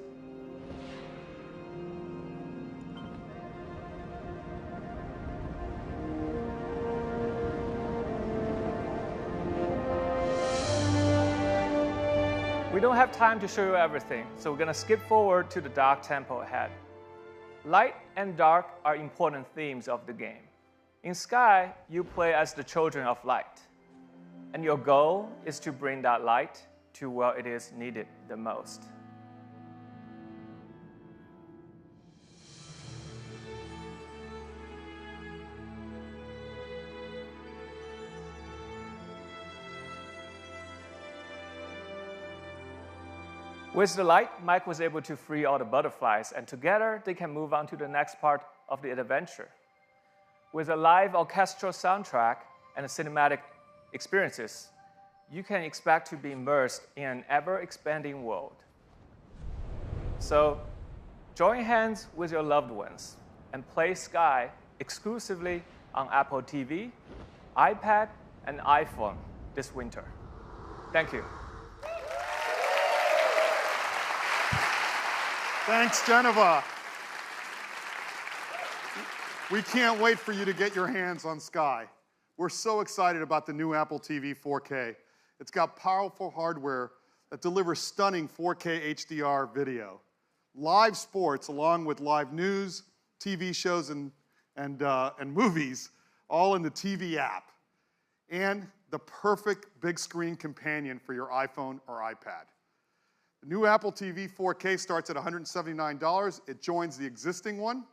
[SPEAKER 4] We don't have time to show you everything, so we're going to skip forward to the dark tempo ahead. Light and dark are important themes of the game. In Sky, you play as the children of light, and your goal is to bring that light to where it is needed the most. With the light, Mike was able to free all the butterflies, and together they can move on to the next part of the adventure. With a live orchestral soundtrack and cinematic experiences, you can expect to be immersed in an ever-expanding world. So, join hands with your loved ones and play Sky exclusively on Apple TV, iPad, and iPhone this winter. Thank you.
[SPEAKER 20] Thanks, Geneva. We can't wait for you to get your hands on Sky. We're so excited about the new Apple TV 4K. It's got powerful hardware that delivers stunning 4K HDR video, live sports along with live news, TV shows, and movies, all in the TV app, and the perfect big screen companion for your iPhone or iPad. The new Apple TV 4K starts at $179. It joins the existing one.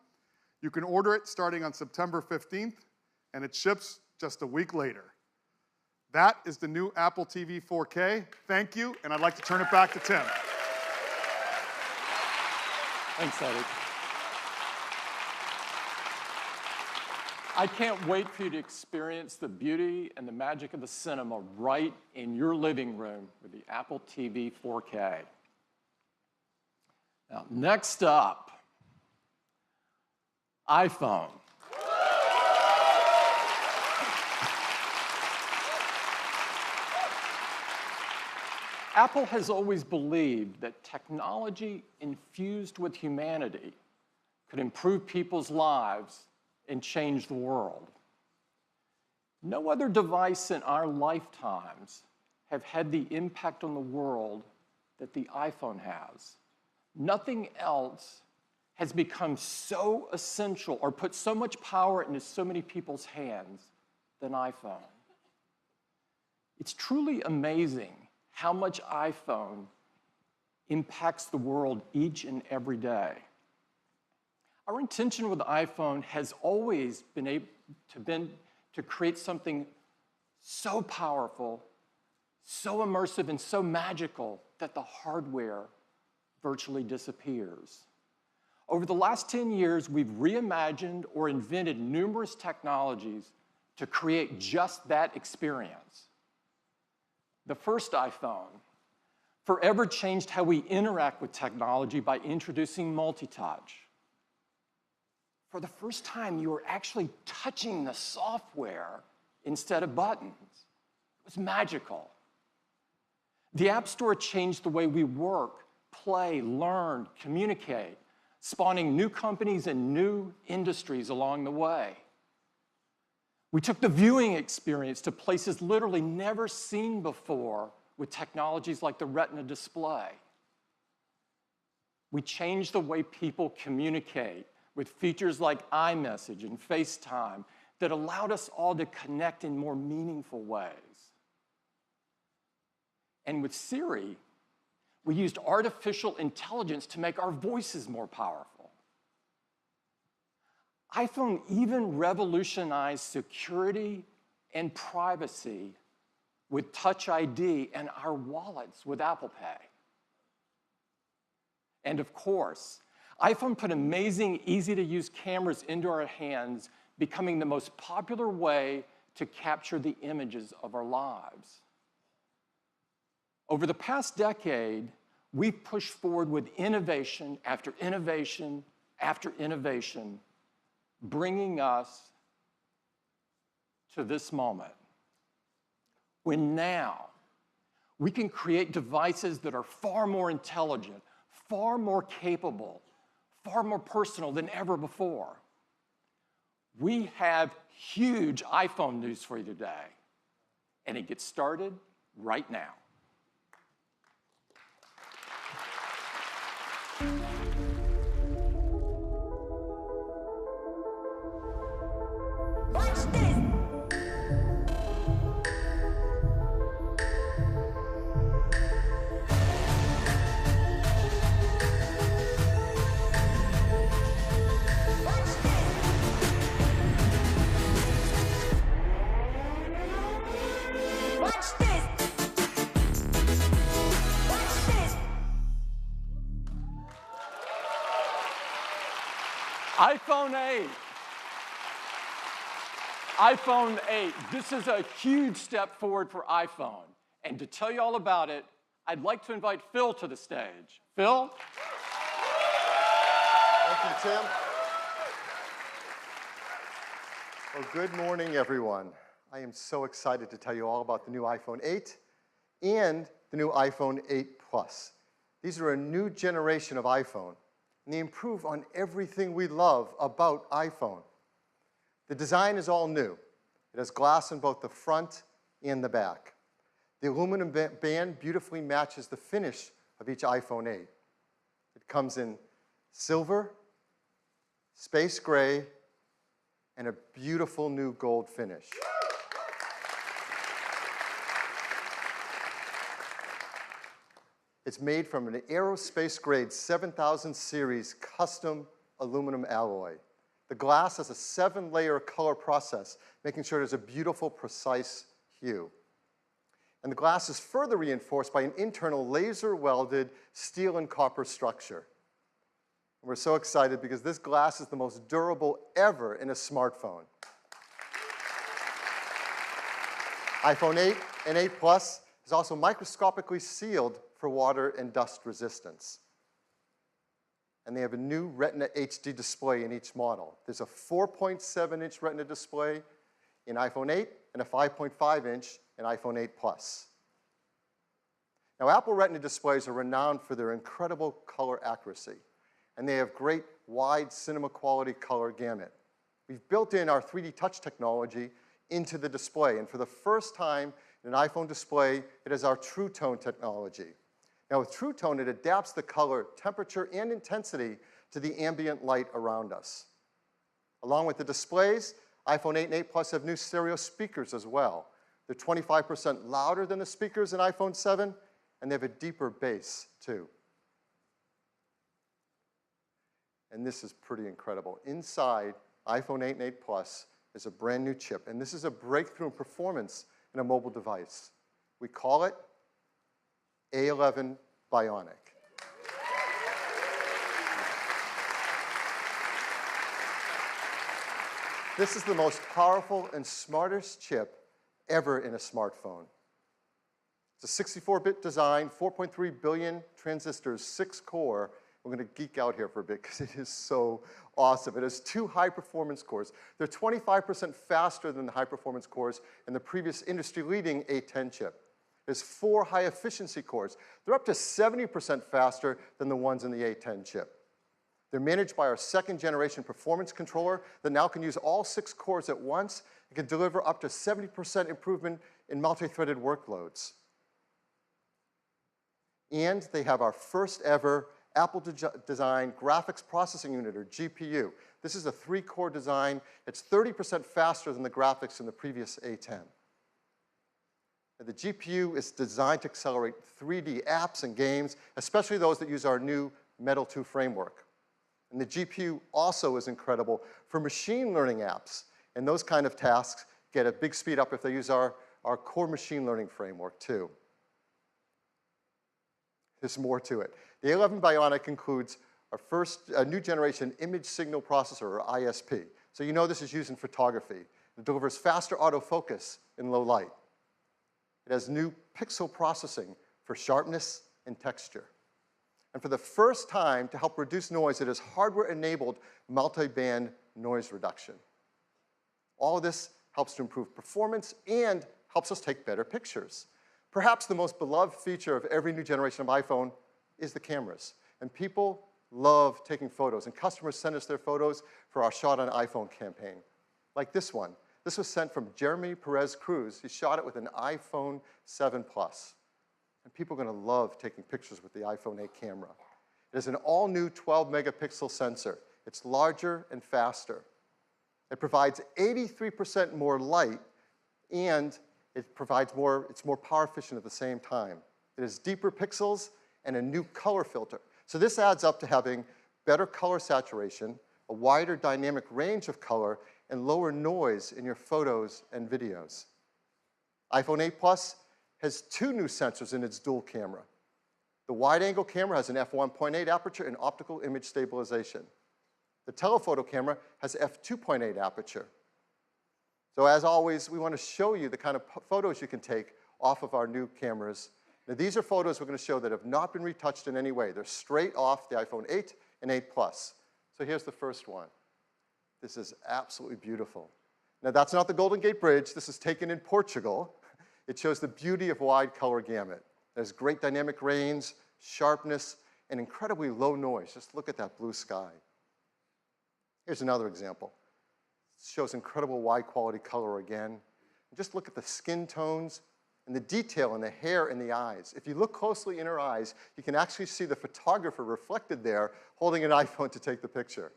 [SPEAKER 20] You can order it starting on September 15th, and it ships just a week later. That is the new Apple TV 4K. Thank you, and I'd like to turn it back to Tim.
[SPEAKER 3] Thanks, Eddie. I can't wait for you to experience the beauty and the magic of the cinema right in your living room with the Apple TV 4K. Now, next up, iPhone. Apple has always believed that technology infused with humanity could improve people's lives and change the world. No other device in our lifetimes have had the impact on the world that the iPhone has. Nothing else has become so essential or put so much power into so many people's hands than iPhone. It's truly amazing how much iPhone impacts the world each and every day. Our intention with the iPhone has always been to create something so powerful, so immersive, and so magical that the hardware virtually disappears. Over the last 10 years, we've reimagined or invented numerous technologies to create just that experience. The first iPhone forever changed how we interact with technology by introducing multi-touch. For the first time, you were actually touching the software instead of buttons. It was magical. The App Store changed the way we work, play, learn, communicate, spawning new companies and new industries along the way. We took the viewing experience to places literally never seen before with technologies like the Retina display. We changed the way people communicate with features like iMessage and FaceTime that allowed us all to connect in more meaningful ways. And with Siri, we used artificial intelligence to make our voices more powerful. iPhone even revolutionized security and privacy with Touch ID and our wallets with Apple Pay. And of course, iPhone put amazing, easy-to-use cameras into our hands, becoming the most popular way to capture the images of our lives. Over the past decade, we've pushed forward with innovation after innovation after innovation, bringing us to this moment, when now we can create devices that are far more intelligent, far more capable, far more personal than ever before. We have huge iPhone news for you today, and it gets started right now. iPhone 8. iPhone 8. This is a huge step forward for iPhone. And to tell you all about it, I'd like to invite Phil to the stage. Phil?
[SPEAKER 8] Thank you, Tim. Well, good morning, everyone. I am so excited to tell you all about the new iPhone 8 and the new iPhone 8 Plus. These are a new generation of iPhone, and they improve on everything we love about iPhone. The design is all new. It has glass in both the front and the back. The aluminum band beautifully matches the finish of each iPhone 8. It comes in silver, space gray, and a beautiful new gold finish. It's made from an aerospace-grade 7000 series custom aluminum alloy. The glass has a 7-layer color process, making sure it has a beautiful, precise hue. And the glass is further reinforced by an internal laser-welded steel and copper structure. And we're so excited because this glass is the most durable ever in a smartphone. iPhone 8 and 8 Plus is also microscopically sealed for water and dust resistance. And they have a new Retina HD display in each model. There's a 4.7-inch Retina display in iPhone 8 and a 5.5-inch in iPhone 8 Plus. Now, Apple Retina displays are renowned for their incredible color accuracy, and they have great wide cinema quality color gamut. We've built in our 3D touch technology into the display, and for the first time in an iPhone display, it has our True Tone technology. Now, with True Tone, it adapts the color, temperature, and intensity to the ambient light around us. Along with the displays, iPhone 8 and 8 Plus have new stereo speakers as well. They're 25% louder than the speakers in iPhone 7, and they have a deeper bass, too. And this is pretty incredible. Inside iPhone 8 and 8 Plus is a brand new chip, and this is a breakthrough in performance in a mobile device. We call it A11 Bionic. This is the most powerful and smartest chip ever in a smartphone. It's a 64-bit design, 4.3 billion transistors, 6-core. We're going to geek out here for a bit because it is so awesome. It has 2 high-performance cores. They're 25% faster than the high-performance cores in the previous industry-leading A10 chip. There's 4 high-efficiency cores. They're up to 70% faster than the ones in the A10 chip. They're managed by our 2nd-generation performance controller that now can use all 6 cores at once and can deliver up to 70% improvement in multi-threaded workloads. And they have our first-ever Apple-designed graphics processing unit, or GPU. This is a 3-core design. It's 30% faster than the graphics in the previous A10. And the GPU is designed to accelerate 3D apps and games, especially those that use our new Metal 2 framework. And the GPU also is incredible for machine learning apps. And those kind of tasks get a big speed up if they use our core machine learning framework, too. There's more to it. The A11 Bionic includes our new generation image signal processor, or ISP. So you know this is used in photography. It delivers faster autofocus in low light. It has new pixel processing for sharpness and texture. And for the first time, to help reduce noise, it has hardware-enabled multi-band noise reduction. All of this helps to improve performance and helps us take better pictures. Perhaps the most beloved feature of every new generation of iPhone is the cameras. And people love taking photos, and customers send us their photos for our Shot on iPhone campaign. Like this one. This was sent from Jeremy Perez Cruz. He shot it with an iPhone 7 Plus. And people are going to love taking pictures with the iPhone 8 camera. It is an all-new 12-megapixel sensor. It's larger and faster. It provides 83% more light, and it's more power efficient at the same time. It has deeper pixels and a new color filter. So this adds up to having better color saturation, a wider dynamic range of color, and lower noise in your photos and videos. iPhone 8 Plus has 2 new sensors in its dual camera. The wide-angle camera has an f1.8 aperture and optical image stabilization. The The telephoto camera has f2.8 aperture. So as always, we want to show you the kind of photos you can take off of our new cameras. Now, these are photos we're going to show that have not been retouched in any way. They're straight off the iPhone 8 and 8 Plus. So here's the first one. This is absolutely beautiful. Now, that's not the Golden Gate Bridge. This is taken in Portugal. It shows the beauty of wide color gamut. There's great dynamic range, sharpness, and incredibly low noise. Just look at that blue sky. Here's another example. It shows incredible wide quality color again. And just look at the skin tones and the detail in the hair and the eyes. If you look closely in her eyes, you can actually see the photographer reflected there holding an iPhone to take the picture.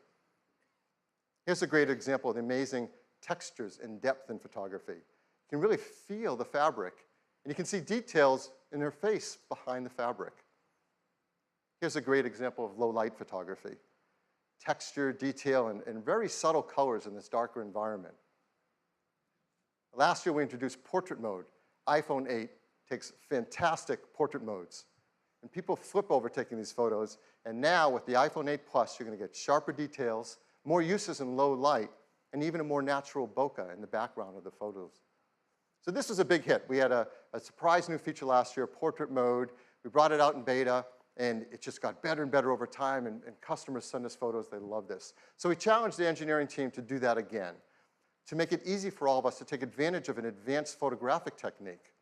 [SPEAKER 8] Here's a great example of the amazing textures and depth in photography. You can really feel the fabric, and you can see details in her face behind the fabric. Here's a great example of low light photography. Texture, detail, and very subtle colors in this darker environment. Last year, we introduced portrait mode. iPhone 8 takes fantastic portrait modes. And people flip over taking these photos. And now, with the iPhone 8 Plus, you're going to get sharper details, more uses in low light, and even a more natural bokeh in the background of the photos. So this was a big hit. We had a surprise new feature last year, portrait mode. We brought it out in beta, and it just got better and better over time, and customers send us photos. They love this. So we challenged the engineering team to do that again, to make it easy for all of us to take advantage of an advanced photographic technique.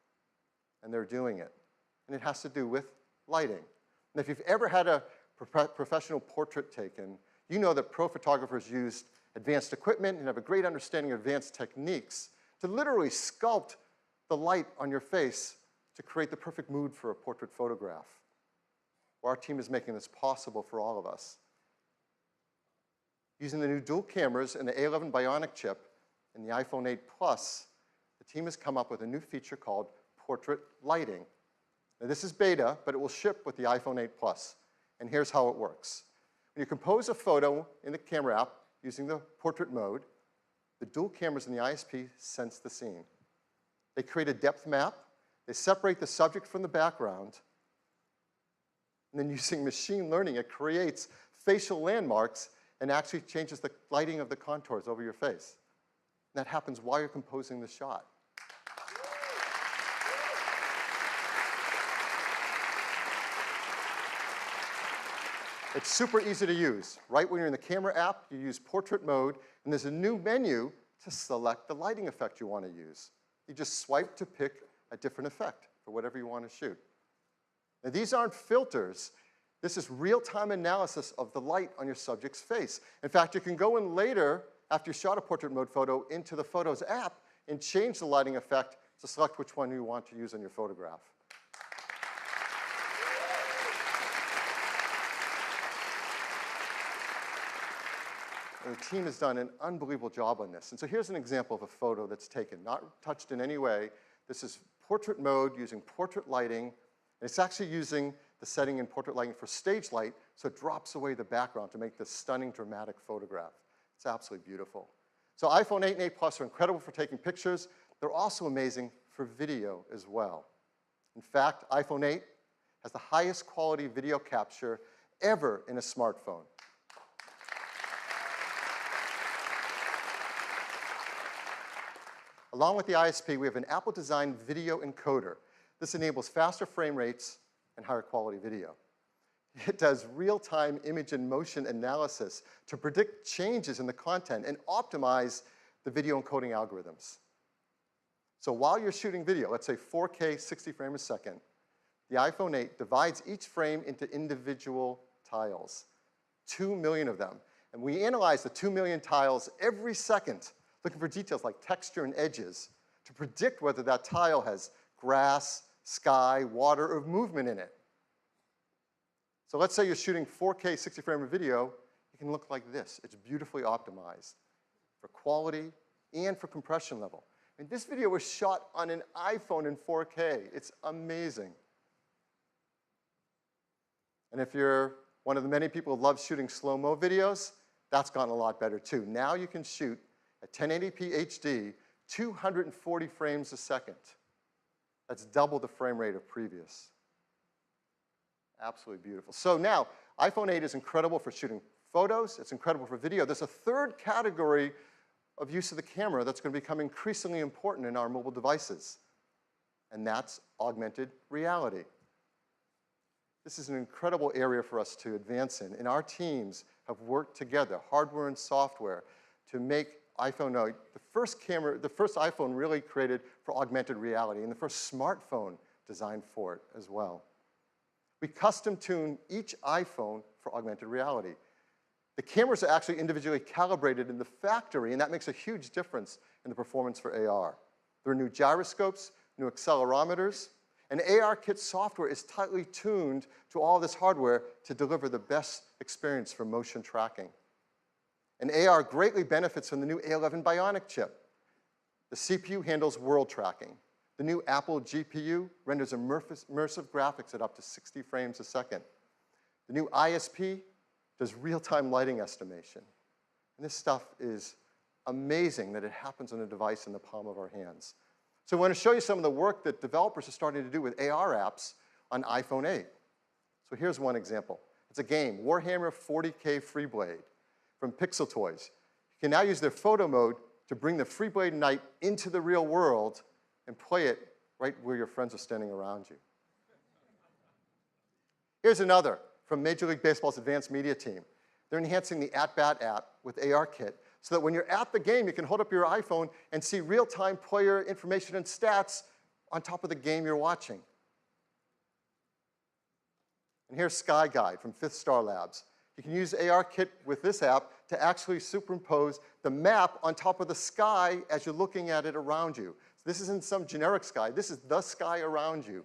[SPEAKER 8] And they're doing it. And it has to do with lighting. And if you've ever had a professional portrait taken, you know that pro photographers used advanced equipment and have a great understanding of advanced techniques to literally sculpt the light on your face to create the perfect mood for a portrait photograph. Well, our team is making this possible for all of us. Using the new dual cameras and the A11 Bionic chip in the iPhone 8 Plus, the team has come up with a new feature called portrait lighting. Now, this is beta, but it will ship with the iPhone 8 Plus. And here's how it works. When you compose a photo in the camera app using the portrait mode, the dual cameras in the ISP sense the scene. They create a depth map. They separate the subject from the background. And then using machine learning, it creates facial landmarks and actually changes the lighting of the contours over your face. And that happens while you're composing the shot. It's super easy to use. Right when you're in the camera app, you use portrait mode, and there's a new menu to select the lighting effect you want to use. You just swipe to pick a different effect for whatever you want to shoot. Now, these aren't filters. This is real-time analysis of the light on your subject's face. In fact, you can go in later, after you shot a portrait mode photo, into the Photos app and change the lighting effect to select which one you want to use on your photograph. And the team has done an unbelievable job on this. And so here's an example of a photo that's taken, not touched in any way. This is portrait mode using portrait lighting. And it's actually using the setting in portrait lighting for stage light, so it drops away the background to make this stunning, dramatic photograph. It's absolutely beautiful. So iPhone 8 and 8 Plus are incredible for taking pictures. They're also amazing for video as well. In fact, iPhone 8 has the highest quality video capture ever in a smartphone. Along with the ISP, we have an Apple-designed video encoder. This enables faster frame rates and higher quality video. It does real-time image and motion analysis to predict changes in the content and optimize the video encoding algorithms. So while you're shooting video, let's say 4K 60 frames a second, the iPhone 8 divides each frame into individual tiles, 2 million of them. And we analyze the 2 million tiles every second, looking for details like texture and edges to predict whether that tile has grass, sky, water, or movement in it. So let's say you're shooting 4K 60 frame of video, it can look like this. It's beautifully optimized for quality and for compression level. And this video was shot on an iPhone in 4K. It's amazing. And if you're one of the many people who love shooting slow-mo videos, that's gotten a lot better too. Now you can shoot at 1080p HD, 240 frames a second. That's double the frame rate of previous. Absolutely beautiful. So now, iPhone 8 is incredible for shooting photos. It's incredible for video. There's a third category of use of the camera that's going to become increasingly important in our mobile devices, and that's augmented reality. This is an incredible area for us to advance in, and our teams have worked together, hardware and software, to make iPhone the first iPhone really created for augmented reality, and the first smartphone designed for it as well. We custom tune each iPhone for augmented reality. The cameras are actually individually calibrated in the factory, and that makes a huge difference in the performance for AR. There are new gyroscopes, new accelerometers, and ARKit software is tightly tuned to all this hardware to deliver the best experience for motion tracking. And AR greatly benefits from the new A11 Bionic chip. The CPU handles world tracking. The new Apple GPU renders immersive graphics at up to 60 frames a second. The new ISP does real-time lighting estimation. And this stuff is amazing that it happens on a device in the palm of our hands. So I want to show you some of the work that developers are starting to do with AR apps on iPhone 8. So here's one example. It's a game, Warhammer 40K Freeblade from Pixel Toys. You can now use their photo mode to bring the Freeblade Knight into the real world and play it right where your friends are standing around you. Here's another from Major League Baseball's advanced media team. They're enhancing the At-Bat app with ARKit so that when you're at the game, you can hold up your iPhone and see real-time player information and stats on top of the game you're watching. And here's Sky Guide from Fifth Star Labs. You can use ARKit with this app to actually superimpose the map on top of the sky as you're looking at it around you. So this isn't some generic sky. This is the sky around you.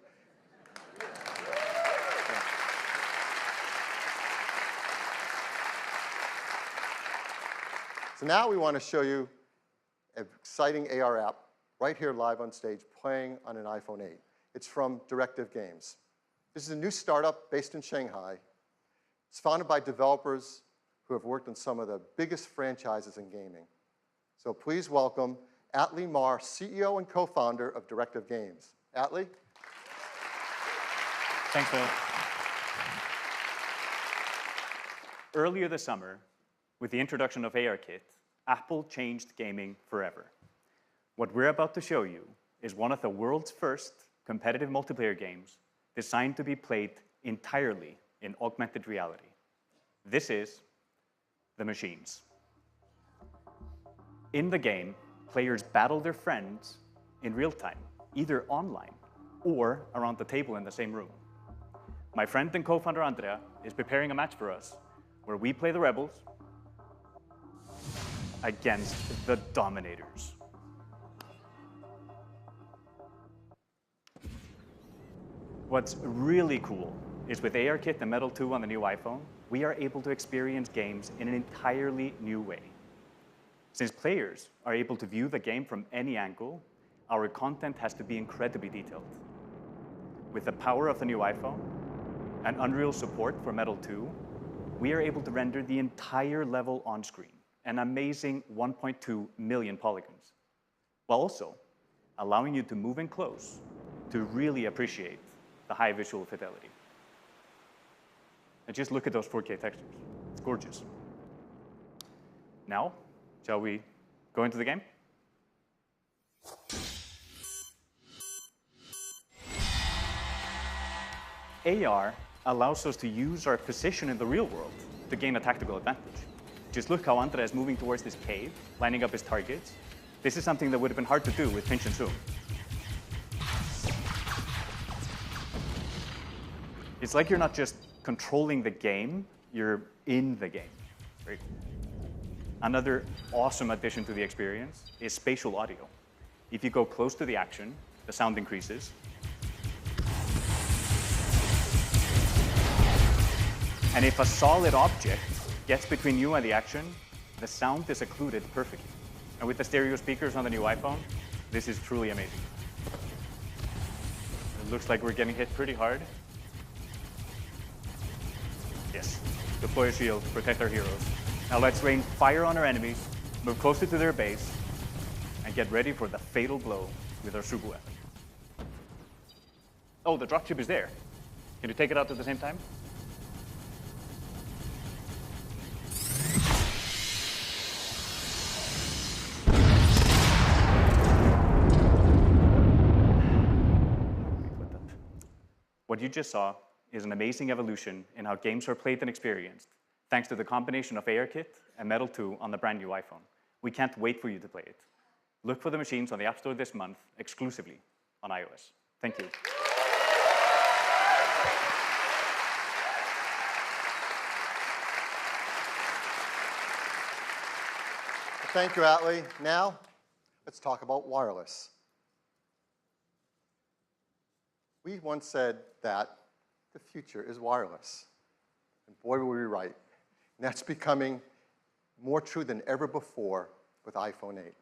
[SPEAKER 8] So now we want to show you an exciting AR app right here live on stage playing on an iPhone 8. It's from Directive Games. This is a new startup based in Shanghai. It's founded by developers who have worked on some of the biggest franchises in gaming. So please welcome Atlee Mar, CEO and co-founder of Directive Games. Atlee?
[SPEAKER 10] Thanks, Phil. Earlier this summer, with the introduction of ARKit, Apple changed gaming forever. What we're about to show you is one of the world's first competitive multiplayer games designed to be played entirely in augmented reality. This is The Machines. In the game, players battle their friends in real time, either online or around the table in the same room. My friend and co-founder Andrea is preparing a match for us where we play the rebels against the dominators. What's really cool is with ARKit and Metal 2 on the new iPhone, we are able to experience games in an entirely new way. Since players are able to view the game from any angle, our content has to be incredibly detailed. With the power of the new iPhone and Unreal support for Metal 2, we are able to render the entire level on screen, an amazing 1.2 million polygons, while also allowing you to move in close to really appreciate the high visual fidelity. And just look at those 4K textures. It's gorgeous. Now, shall we go into the game? AR allows us to use our position in the real world to gain a tactical advantage. Just look how Andrea is moving towards this cave, lining up his targets. This is something that would have been hard to do with pinch and zoom. It's like you're not just controlling the game, you're in the game. Right? Another awesome addition to the experience is spatial audio. If you go close to the action, the sound increases. And if a solid object gets between you and the action, the sound is occluded perfectly. And with the stereo speakers on the new iPhone, this is truly amazing. It looks like we're getting hit pretty hard. Yes, deploy a shield, protect our heroes. Now let's rain fire on our enemies, move closer to their base, and get ready for the fatal blow with our super weapon. Oh, the dropship is there. Can you take it out at the same time? What you just saw is an amazing evolution in how games are played and experienced, thanks to the combination of ARKit and Metal 2 on the brand new iPhone. We can't wait for you to play it. Look for the machines on the App Store this month, exclusively on iOS. Thank you.
[SPEAKER 8] Thank you, Atlee. Now, let's talk about wireless. We once said that the future is wireless. And boy, were we right. And that's becoming more true than ever before with iPhone 8.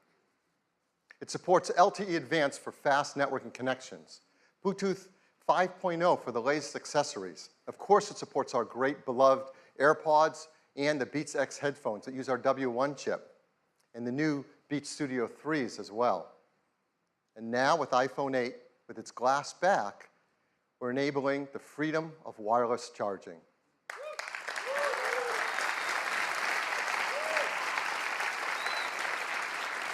[SPEAKER 8] It supports LTE Advanced for fast networking connections, Bluetooth 5.0 for the latest accessories. Of course, it supports our great beloved AirPods and the Beats X headphones that use our W1 chip, and the new Beats Studio 3s as well. And now with iPhone 8, with its glass back, we're enabling the freedom of wireless charging.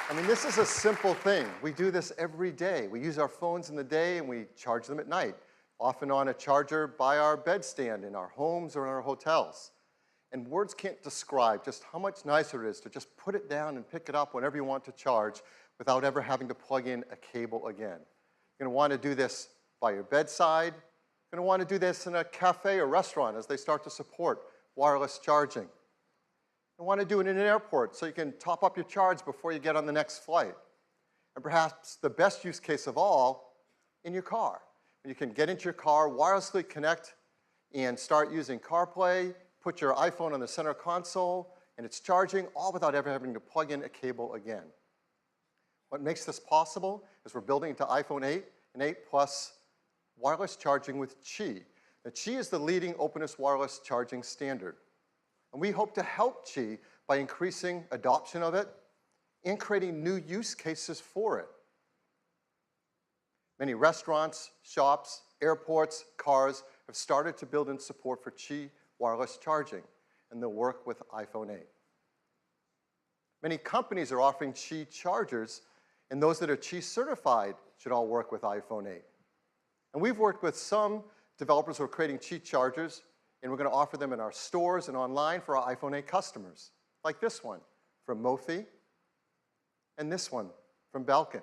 [SPEAKER 8] I mean, this is a simple thing. We do this every day. We use our phones in the day and we charge them at night, often on a charger by our bedstand in our homes or in our hotels. And words can't describe just how much nicer it is to just put it down and pick it up whenever you want to charge without ever having to plug in a cable again. You're going to want to do this by your bedside. You're going to want to do this in a cafe or restaurant as they start to support wireless charging. You want to do it in an airport so you can top up your charge before you get on the next flight. And perhaps the best use case of all, in your car. You can get into your car, wirelessly connect, and start using CarPlay, put your iPhone on the center console, and it's charging, all without ever having to plug in a cable again. What makes this possible is we're building into iPhone 8 and 8 Plus wireless charging with Qi. Now, Qi is the leading openness wireless charging standard. And we hope to help Qi by increasing adoption of it and creating new use cases for it. Many restaurants, shops, airports, cars have started to build in support for Qi wireless charging, and they'll work with iPhone 8. Many companies are offering Qi chargers, and those that are Qi certified should all work with iPhone 8. And we've worked with some developers who are creating Qi chargers, and we're going to offer them in our stores and online for our iPhone 8 customers, like this one from Mophie, and this one from Belkin.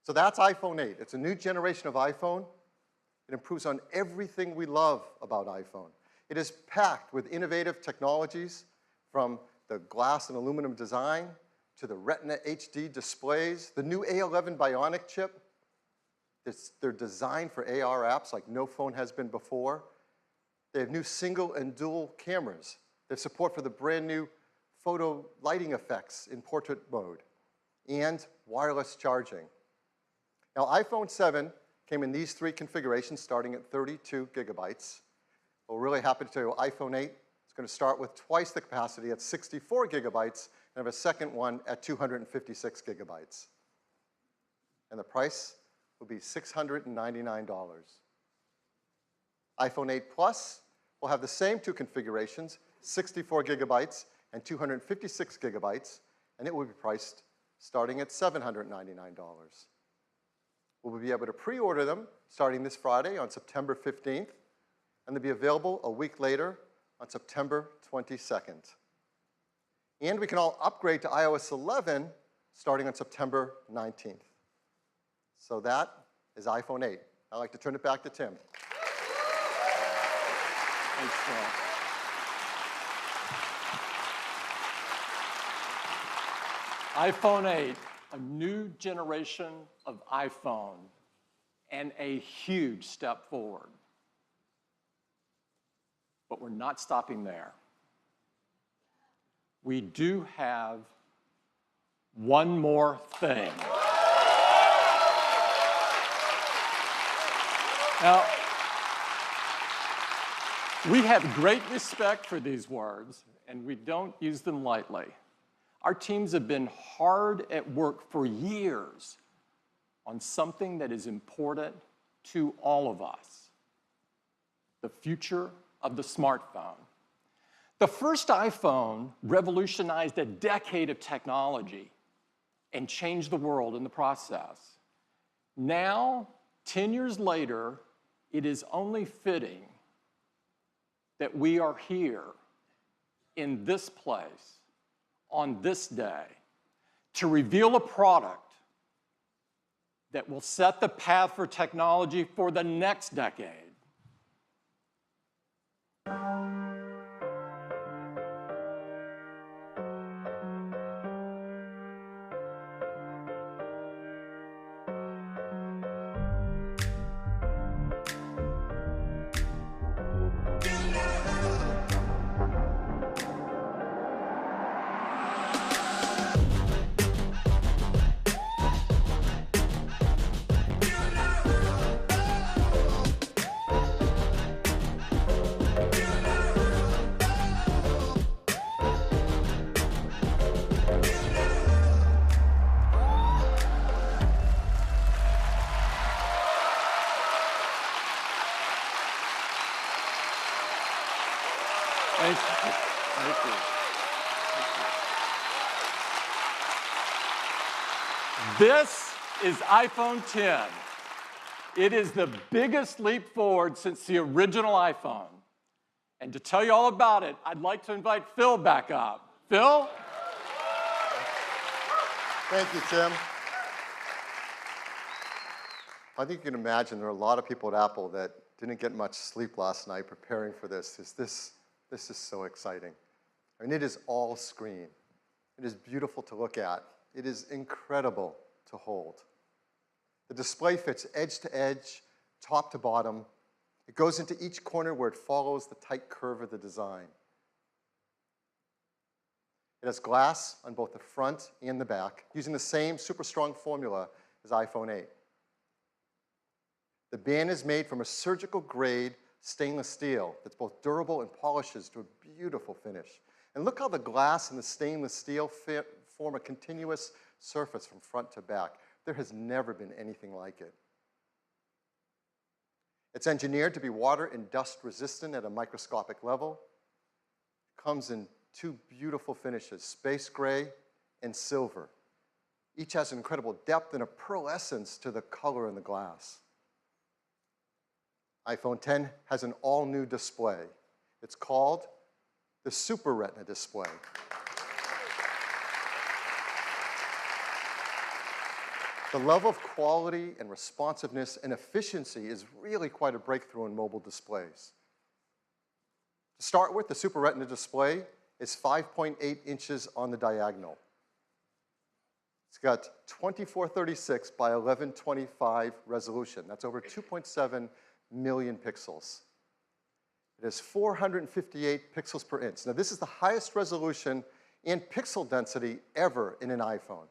[SPEAKER 8] So that's iPhone 8. It's a new generation of iPhone. It improves on everything we love about iPhone. It is packed with innovative technologies, from the glass and aluminum design to the Retina HD displays, the new A11 Bionic chip. They're designed for AR apps like no phone has been before. They have new single and dual cameras. They have support for the brand new photo lighting effects in portrait mode, and wireless charging. Now, iPhone 7 came in these three configurations, starting at 32 gigabytes. We're really happy to tell you iPhone 8 is going to start with twice the capacity at 64 gigabytes and have a second one at 256 gigabytes. And the price will be $699. iPhone 8 Plus will have the same two configurations, 64 gigabytes and 256 gigabytes, and it will be priced starting at $799. We'll be able to pre-order them starting this Friday on September 15th, and they'll be available a week later on September 22nd. And we can all upgrade to iOS 11 starting on September 19th. So that is iPhone 8. I'd like to turn it back to Tim.
[SPEAKER 3] Thanks, Tim. iPhone 8, a new generation of iPhone, and a huge step forward. But we're not stopping there. We do have one more thing. Now, we have great respect for these words, and we don't use them lightly. Our teams have been hard at work for years on something that is important to all of us: the future of the smartphone. The first iPhone revolutionized a decade of technology and changed the world in the process. Now, 10 years later, it is only fitting that we are here in this place on this day to reveal a product that will set the path for technology for the next decade. Thank you. Thank you. This is iPhone 10. It is the biggest leap forward since the original iPhone. And to tell you all about it, I'd like to invite Phil back up. Phil?
[SPEAKER 8] Thank you, Tim. I think you can imagine there are a lot of people at Apple that didn't get much sleep last night preparing for this. This is so exciting. I mean, it is all screen. It is beautiful to look at. It is incredible to hold. The display fits edge to edge, top to bottom. It goes into each corner where it follows the tight curve of the design. It has glass on both the front and the back, using the same super strong formula as iPhone 8. The band is made from a surgical grade stainless steel that's both durable and polishes to a beautiful finish. And look how the glass and the stainless steel form a continuous surface from front to back. There has never been anything like it. It's engineered to be water and dust resistant at a microscopic level. It comes in two beautiful finishes, space gray and silver. Each has incredible depth and a pearlescence to the color in the glass. iPhone 10 has an all-new display. It's called the Super Retina display. The level of quality and responsiveness and efficiency is really quite a breakthrough in mobile displays. To start with, the Super Retina display is 5.8 inches on the diagonal. It's got 2436 by 1125 resolution. That's over 2.7 million pixels. It has 458 pixels per inch. Now, this is the highest resolution and pixel density ever in an iPhone.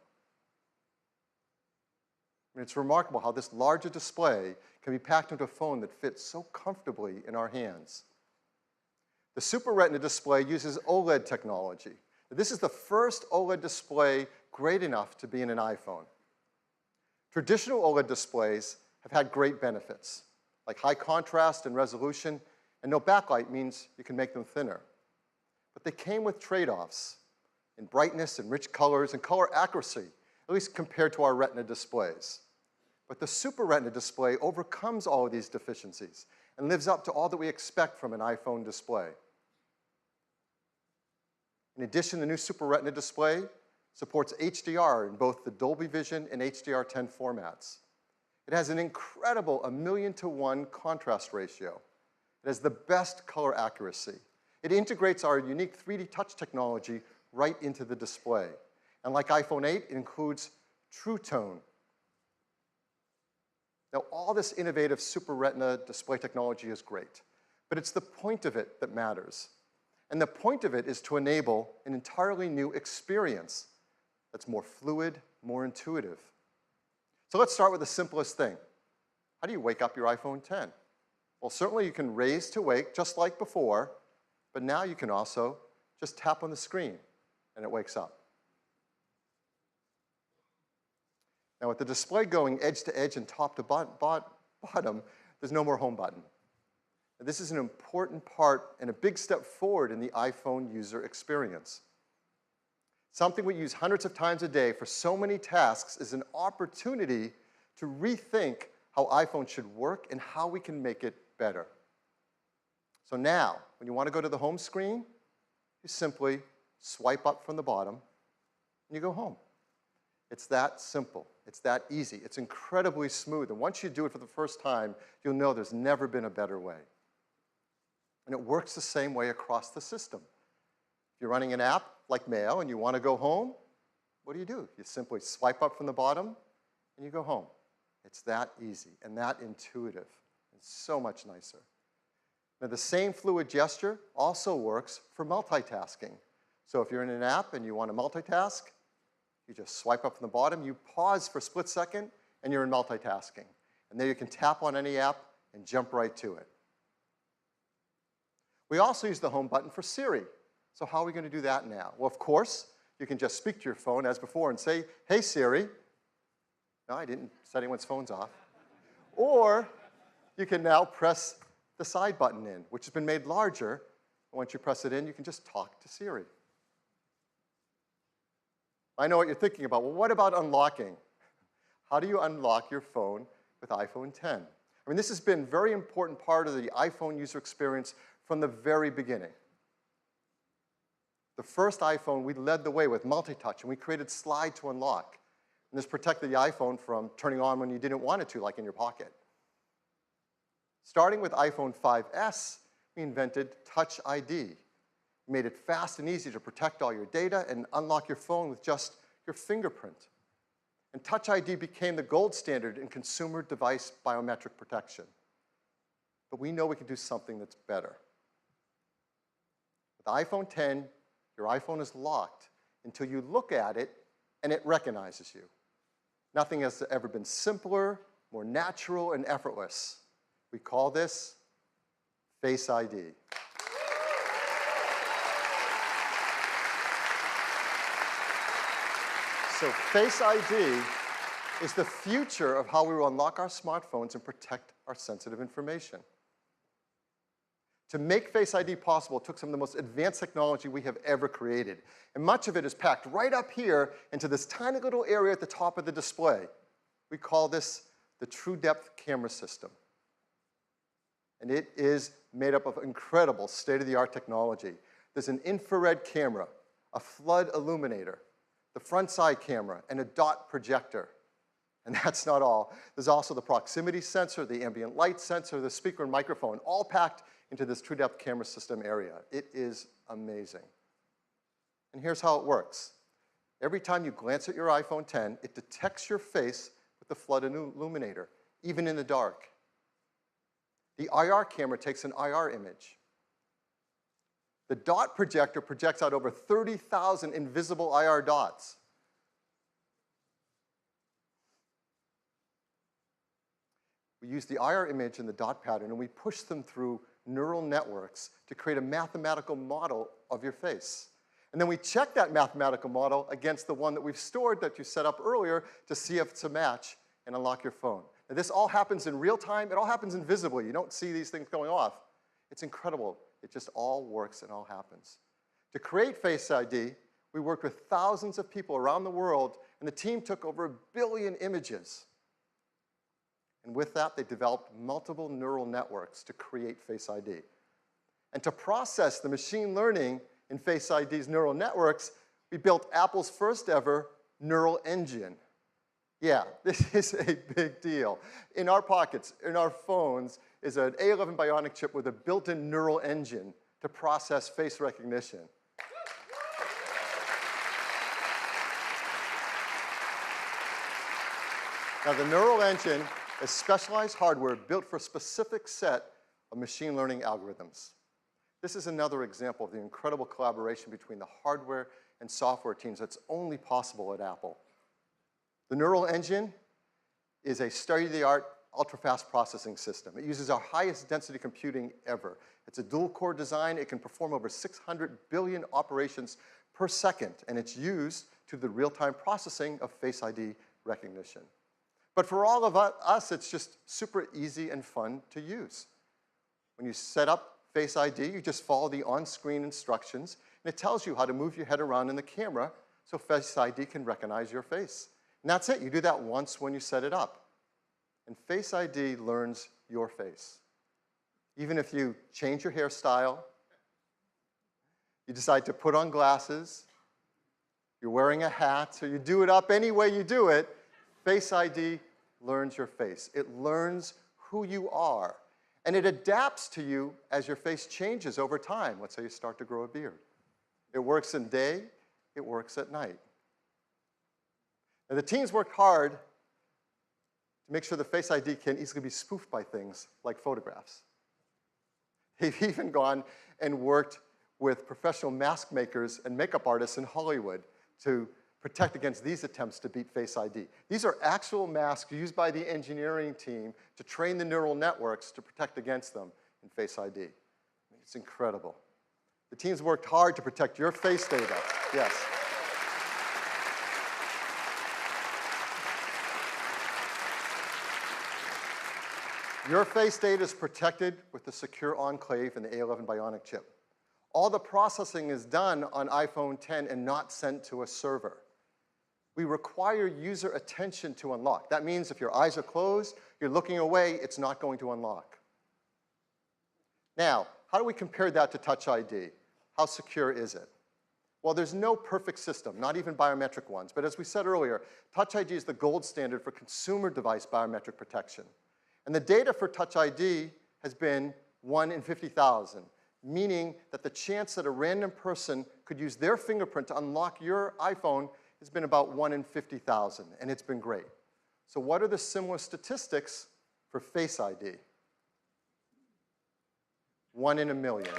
[SPEAKER 8] I mean, it's remarkable how this larger display can be packed into a phone that fits so comfortably in our hands. The Super Retina display uses OLED technology. This is the first OLED display great enough to be in an iPhone. Traditional OLED displays have had great benefits, like high contrast and resolution, and no backlight means you can make them thinner. But they came with trade-offs in brightness and rich colors and color accuracy, at least compared to our Retina displays. But the Super Retina display overcomes all of these deficiencies and lives up to all that we expect from an iPhone display. In addition, the new Super Retina display supports HDR in both the Dolby Vision and HDR10 formats. It has an incredible 1,000,000 to 1 contrast ratio. It has the best color accuracy. It integrates our unique 3D touch technology right into the display. And like iPhone 8, it includes True Tone. Now, all this innovative Super Retina display technology is great, but it's the point of it that matters. And the point of it is to enable an entirely new experience that's more fluid, more intuitive. So let's start with the simplest thing. How do you wake up your iPhone 10? Well, certainly you can raise to wake just like before, but now you can also just tap on the screen and it wakes up. Now, with the display going edge to edge and top to bottom, there's no more home button. And this is an important part and a big step forward in the iPhone user experience. Something we use hundreds of times a day for so many tasks is an opportunity to rethink how iPhone should work, and how we can make it better. So now, when you want to go to the home screen, you simply swipe up from the bottom, and you go home. It's that simple. It's that easy. It's incredibly smooth. And once you do it for the first time, you'll know there's never been a better way. And it works the same way across the system. If you're running an app like Mail and you want to go home, what do? You simply swipe up from the bottom, and you go home. It's that easy and that intuitive and so much nicer. Now, the same fluid gesture also works for multitasking. So if you're in an app and you want to multitask, you just swipe up from the bottom, you pause for a split second, and you're in multitasking. And there you can tap on any app and jump right to it. We also use the home button for Siri. So how are we going to do that now? Well, of course, you can just speak to your phone as before and say, "Hey, Siri." No, I didn't set anyone's phones off. Or you can now press the side button in, which has been made larger. And once you press it in, you can just talk to Siri. I know what you're thinking about. Well, what about unlocking? How do you unlock your phone with iPhone 10? I mean, this has been a very important part of the iPhone user experience from the very beginning. The first iPhone, we led the way with multi-touch, and we created slide to unlock. And this protected the iPhone from turning on when you didn't want it to, like in your pocket. Starting with iPhone 5S, we invented Touch ID. We made it fast and easy to protect all your data and unlock your phone with just your fingerprint. And Touch ID became the gold standard in consumer device biometric protection. But we know we can do something that's better. With iPhone 10, your iPhone is locked until you look at it and it recognizes you. Nothing has ever been simpler, more natural, and effortless. We call this Face ID. So Face ID is the future of how we will unlock our smartphones and protect our sensitive information. To make Face ID possible, it took some of the most advanced technology we have ever created. And much of it is packed right up here into this tiny little area at the top of the display. We call this the True Depth camera system. And it is made up of incredible state-of-the-art technology. There's an infrared camera, a flood illuminator, the front side camera, and a dot projector. And that's not all. There's also the proximity sensor, the ambient light sensor, the speaker and microphone, all packed into this True Depth camera system area. It is amazing. And here's how it works. Every time you glance at your iPhone 10, it detects your face with the flood illuminator, even in the dark. The IR camera takes an IR image. The dot projector projects out over 30,000 invisible IR dots. We use the IR image and the dot pattern, and we push them through neural networks to create a mathematical model of your face. And then we check that mathematical model against the one that we've stored that you set up earlier to see if it's a match and unlock your phone. Now, this all happens in real time. It all happens invisibly. You don't see these things going off. It's incredible. It just all works and all happens. To create Face ID, we worked with thousands of people around the world, and the team took over 1 billion images. And with that, they developed multiple neural networks to create Face ID. And to process the machine learning in Face ID's neural networks, we built Apple's first ever neural engine. Yeah, this is a big deal. In our pockets, in our phones, is an A11 Bionic chip with a built-in neural engine to process face recognition. Now, the neural engine is specialized hardware built for a specific set of machine learning algorithms. This is another example of the incredible collaboration between the hardware and software teams that's only possible at Apple. The neural engine is a state-of-the-art ultra-fast processing system. It uses our highest density computing ever. It's a dual-core design. It can perform over 600 billion operations per second, and it's used to the real-time processing of Face ID recognition. But for all of us, it's just super easy and fun to use. When you set up Face ID, you just follow the on-screen instructions, and it tells you how to move your head around in the camera so Face ID can recognize your face. And that's it. You do that once when you set it up. And Face ID learns your face. Even if you change your hairstyle, you decide to put on glasses, you're wearing a hat, so you do it up any way you do it, Face ID learns your face. It learns who you are. And it adapts to you as your face changes over time. Let's say you start to grow a beard. It works in day, it works at night. And the teams worked hard to make sure the Face ID can easily be spoofed by things like photographs. They've even gone and worked with professional mask makers and makeup artists in Hollywood to protect against these attempts to beat Face ID. These are actual masks used by the engineering team to train the neural networks to protect against them in Face ID. It's incredible. The teams worked hard to protect your face data. Yes. Your face data is protected with the secure enclave and the A11 Bionic chip. All the processing is done on iPhone X and not sent to a server. We require user attention to unlock. That means if your eyes are closed, you're looking away, it's not going to unlock. Now, how do we compare that to Touch ID? How secure is it? Well, there's no perfect system, not even biometric ones. But as we said earlier, Touch ID is the gold standard for consumer device biometric protection. And the data for Touch ID has been 1 in 50,000, meaning that the chance that a random person could use their fingerprint to unlock your iPhone has been about 1 in 50,000, and it's been great. So what are the similar statistics for Face ID? 1 in a million.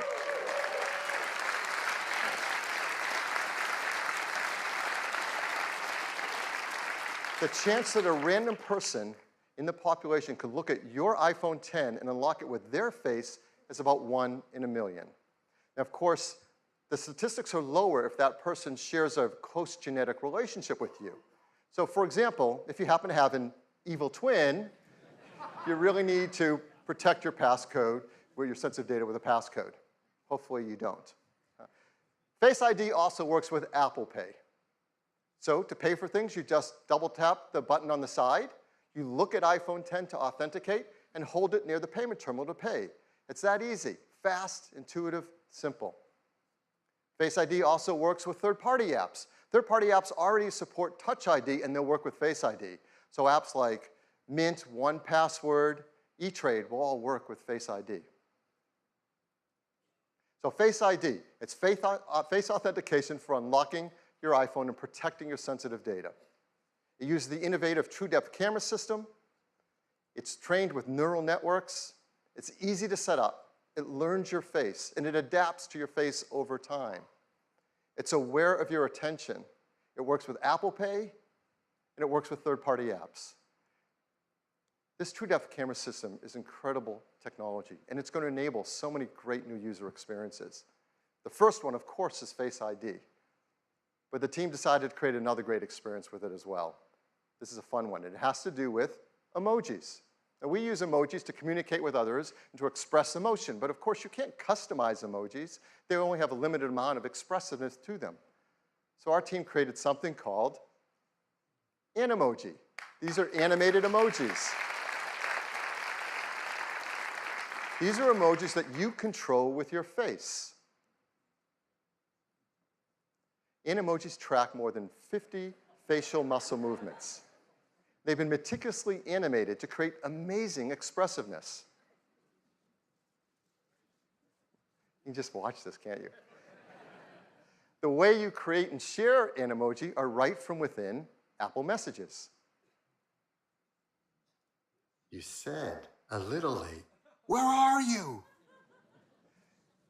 [SPEAKER 8] The chance that a random person in the population could look at your iPhone X and unlock it with their face is about 1 in a million. Now, of course, the statistics are lower if that person shares a close genetic relationship with you. So, for example, if you happen to have an evil twin, you really need to protect your passcode with your sensitive data with a passcode. Hopefully you don't. Face ID also works with Apple Pay. So to pay for things, you just double tap the button on the side, you look at iPhone X to authenticate, and hold it near the payment terminal to pay. It's that easy, fast, intuitive, simple. Face ID also works with third-party apps. Third-party apps already support Touch ID, and they'll work with Face ID. So apps like Mint, 1Password, eTrade will all work with Face ID. So Face ID, it's face authentication for unlocking your iPhone and protecting your sensitive data. It uses the innovative true-depth camera system. It's trained with neural networks. It's easy to set up. It learns your face, and it adapts to your face over time. It's aware of your attention. It works with Apple Pay, and it works with third-party apps. This true-depth camera system is incredible technology, and it's going to enable so many great new user experiences. The first one, of course, is Face ID. But the team decided to create another great experience with it as well. This is a fun one. It has to do with emojis. Now, we use emojis to communicate with others and to express emotion. But of course, you can't customize emojis. They only have a limited amount of expressiveness to them. So our team created something called Animoji. These are animated emojis. These are emojis that you control with your face. Animojis track more than 50 facial muscle movements. They've been meticulously animated to create amazing expressiveness. You can just watch this, can't you? The way you create and share an emoji are right from within Apple Messages.
[SPEAKER 9] You said a little late. Where are you?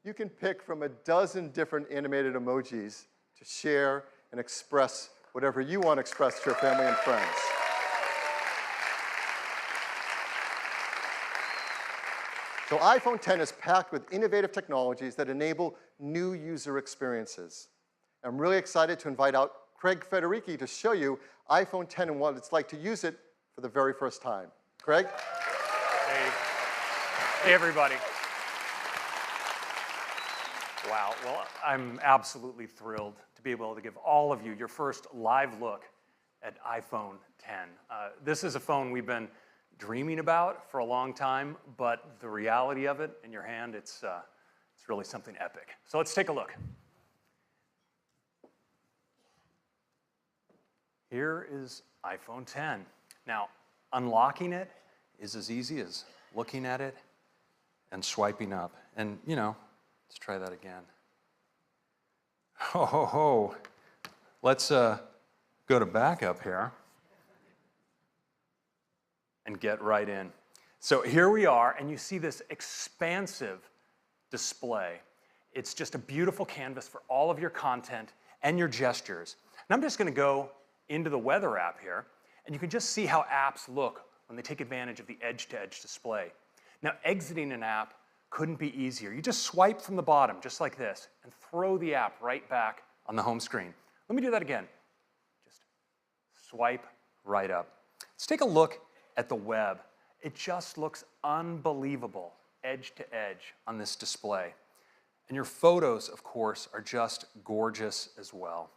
[SPEAKER 8] You can pick from a dozen different animated emojis to share and express whatever you want to express to your family and friends. So iPhone X is packed with innovative technologies that enable new user experiences. I'm really excited to invite out Craig Federici to show you iPhone X and what it's like to use it for the very first time. Craig?
[SPEAKER 10] Hey everybody. Wow, well, I'm absolutely thrilled to be able to give all of you your first live look at iPhone X. This is a phone we've been
[SPEAKER 13] dreaming about for a long time, but the reality of it in your hand, it's really something epic. So let's take a look. Here is iPhone 10. Now, unlocking it is as easy as looking at it and swiping up. And, you know, let's try that again. Ho, ho, ho. Let's go to backup here and get right in. So here we are, and you see this expansive display. It's just a beautiful canvas for all of your content and your gestures. And I'm just going to go into the weather app here, and you can just see how apps look when they take advantage of the edge-to-edge display. Now, exiting an app couldn't be easier. You just swipe from the bottom, just like this, and throw the app right back on the home screen. Let me do that again. Just swipe right up. Let's take a look at the web. It just looks unbelievable, edge to edge on this display. And your photos, of course, are just gorgeous as well.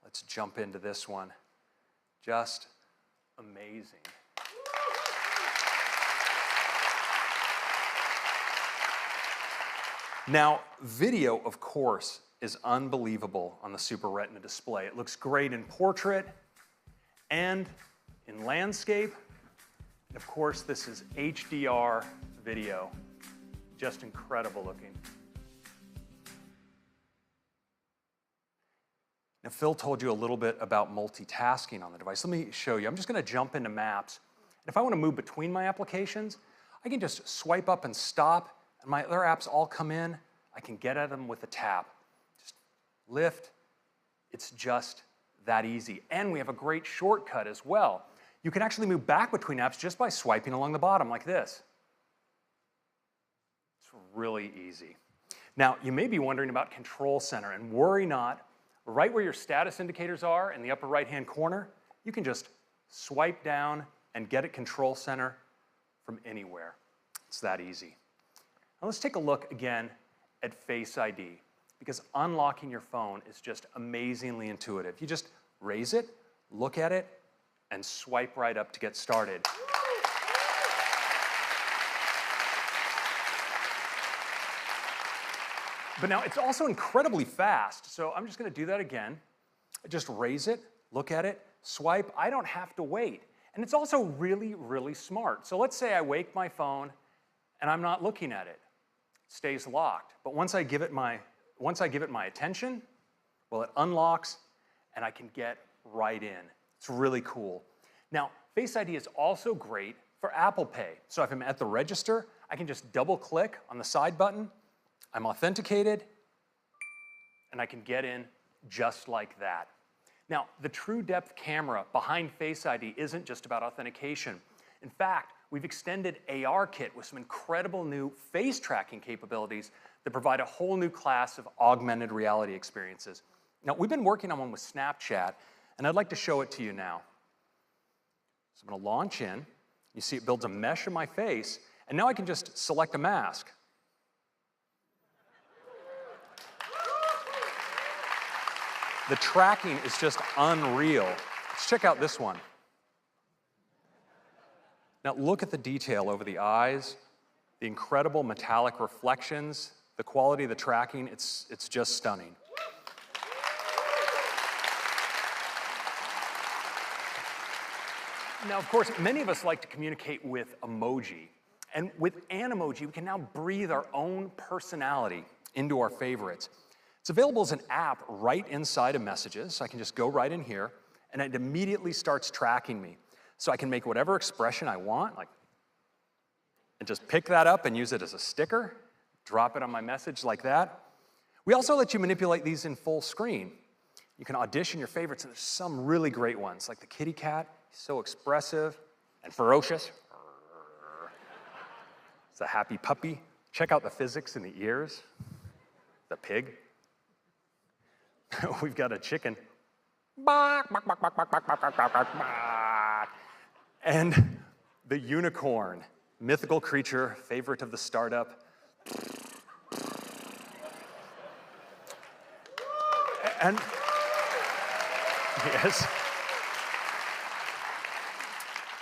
[SPEAKER 13] Let's jump into this one. Just amazing. Now, video, of course, is unbelievable on the Super Retina display. It looks great in portrait and in landscape. And of course, this is HDR video. Just incredible looking. Now, Phil told you a little bit about multitasking on the device. Let me show you. I'm just going to jump into Maps. And if I want to move between my applications, I can just swipe up and stop, and my other apps all come in. I can get at them with a tap. Just lift. It's just that easy. And we have a great shortcut as well. You can actually move back between apps just by swiping along the bottom like this. It's really easy. Now, you may be wondering about Control Center, and worry not. Right where your status indicators are in the upper right-hand corner, you can just swipe down and get at Control Center from anywhere. It's that easy. Now let's take a look again at Face ID, because unlocking your phone is just amazingly intuitive. You just raise it, look at it, and swipe right up to get started. But now it's also incredibly fast, so I'm just going to do that again. I just raise it, look at it, swipe. I don't have to wait. And it's also really, really smart. So let's say I wake my phone and I'm not looking at it. It stays locked. But once I give it my attention, well, it unlocks and I can get right in. It's really cool. Now, Face ID is also great for Apple Pay. So if I'm at the register, I can just double click on the side button. I'm authenticated, and I can get in just like that. Now, the true depth camera behind Face ID isn't just about authentication. In fact, we've extended ARKit with some incredible new face tracking capabilities that provide a whole new class of augmented reality experiences. Now, we've been working on one with Snapchat, and I'd like to show it to you now. So I'm going to launch in. You see it builds a mesh of my face, and now I can just select a mask. The tracking is just unreal. Let's check out this one. Now look at the detail over the eyes, the incredible metallic reflections, the quality of the tracking, it's just stunning. Now, of course, many of us like to communicate with emoji. And with Animoji, we can now breathe our own personality into our favorites. It's available as an app right inside of Messages, so I can just go right in here, and it immediately starts tracking me. So I can make whatever expression I want, and just pick that up and use it as a sticker, drop it on my message like that. We also let you manipulate these in full screen. You can audition your favorites, and there's some really great ones, like the kitty cat, so expressive and ferocious. It's a happy puppy. Check out the physics in the ears. The pig. We've got a chicken. And the unicorn, mythical creature, favorite of the startup. And yes.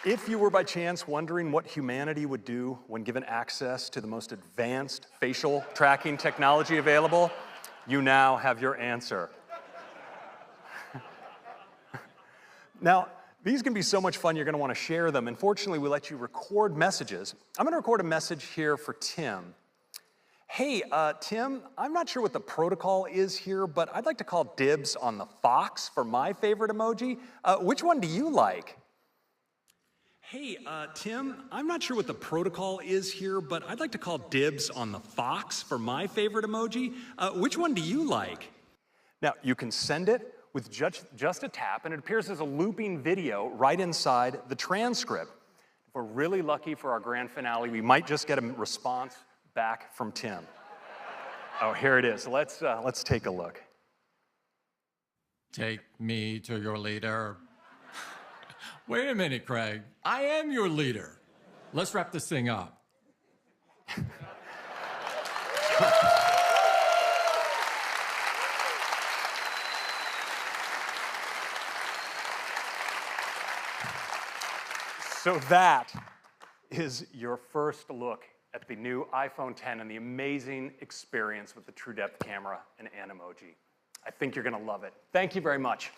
[SPEAKER 13] If you were by chance wondering what humanity would do when given access to the most advanced facial tracking technology available, you now have your answer. Now, these can be so much fun, you're going to want to share them. And fortunately, we let you record messages. I'm going to record a message here for Tim. Hey, Tim, I'm not sure what the protocol is here, but I'd like to call dibs on the fox for my favorite emoji. Which one do you like? Hey, Tim, I'm not sure what the protocol is here, but I'd like to call dibs on the fox for my favorite emoji. Which one do you like? Now, you can send it with just a tap, and it appears as a looping video right inside the transcript. If we're really lucky for our grand finale, we might just get a response back from Tim. Oh, here it is. Let's take a look.
[SPEAKER 3] Take me to your leader. Wait a minute, Craig. I am your leader. Let's wrap this thing up.
[SPEAKER 13] So that is your first look at the new iPhone X and the amazing experience with the True Depth camera and Animoji. I think you're going to love it. Thank you very much.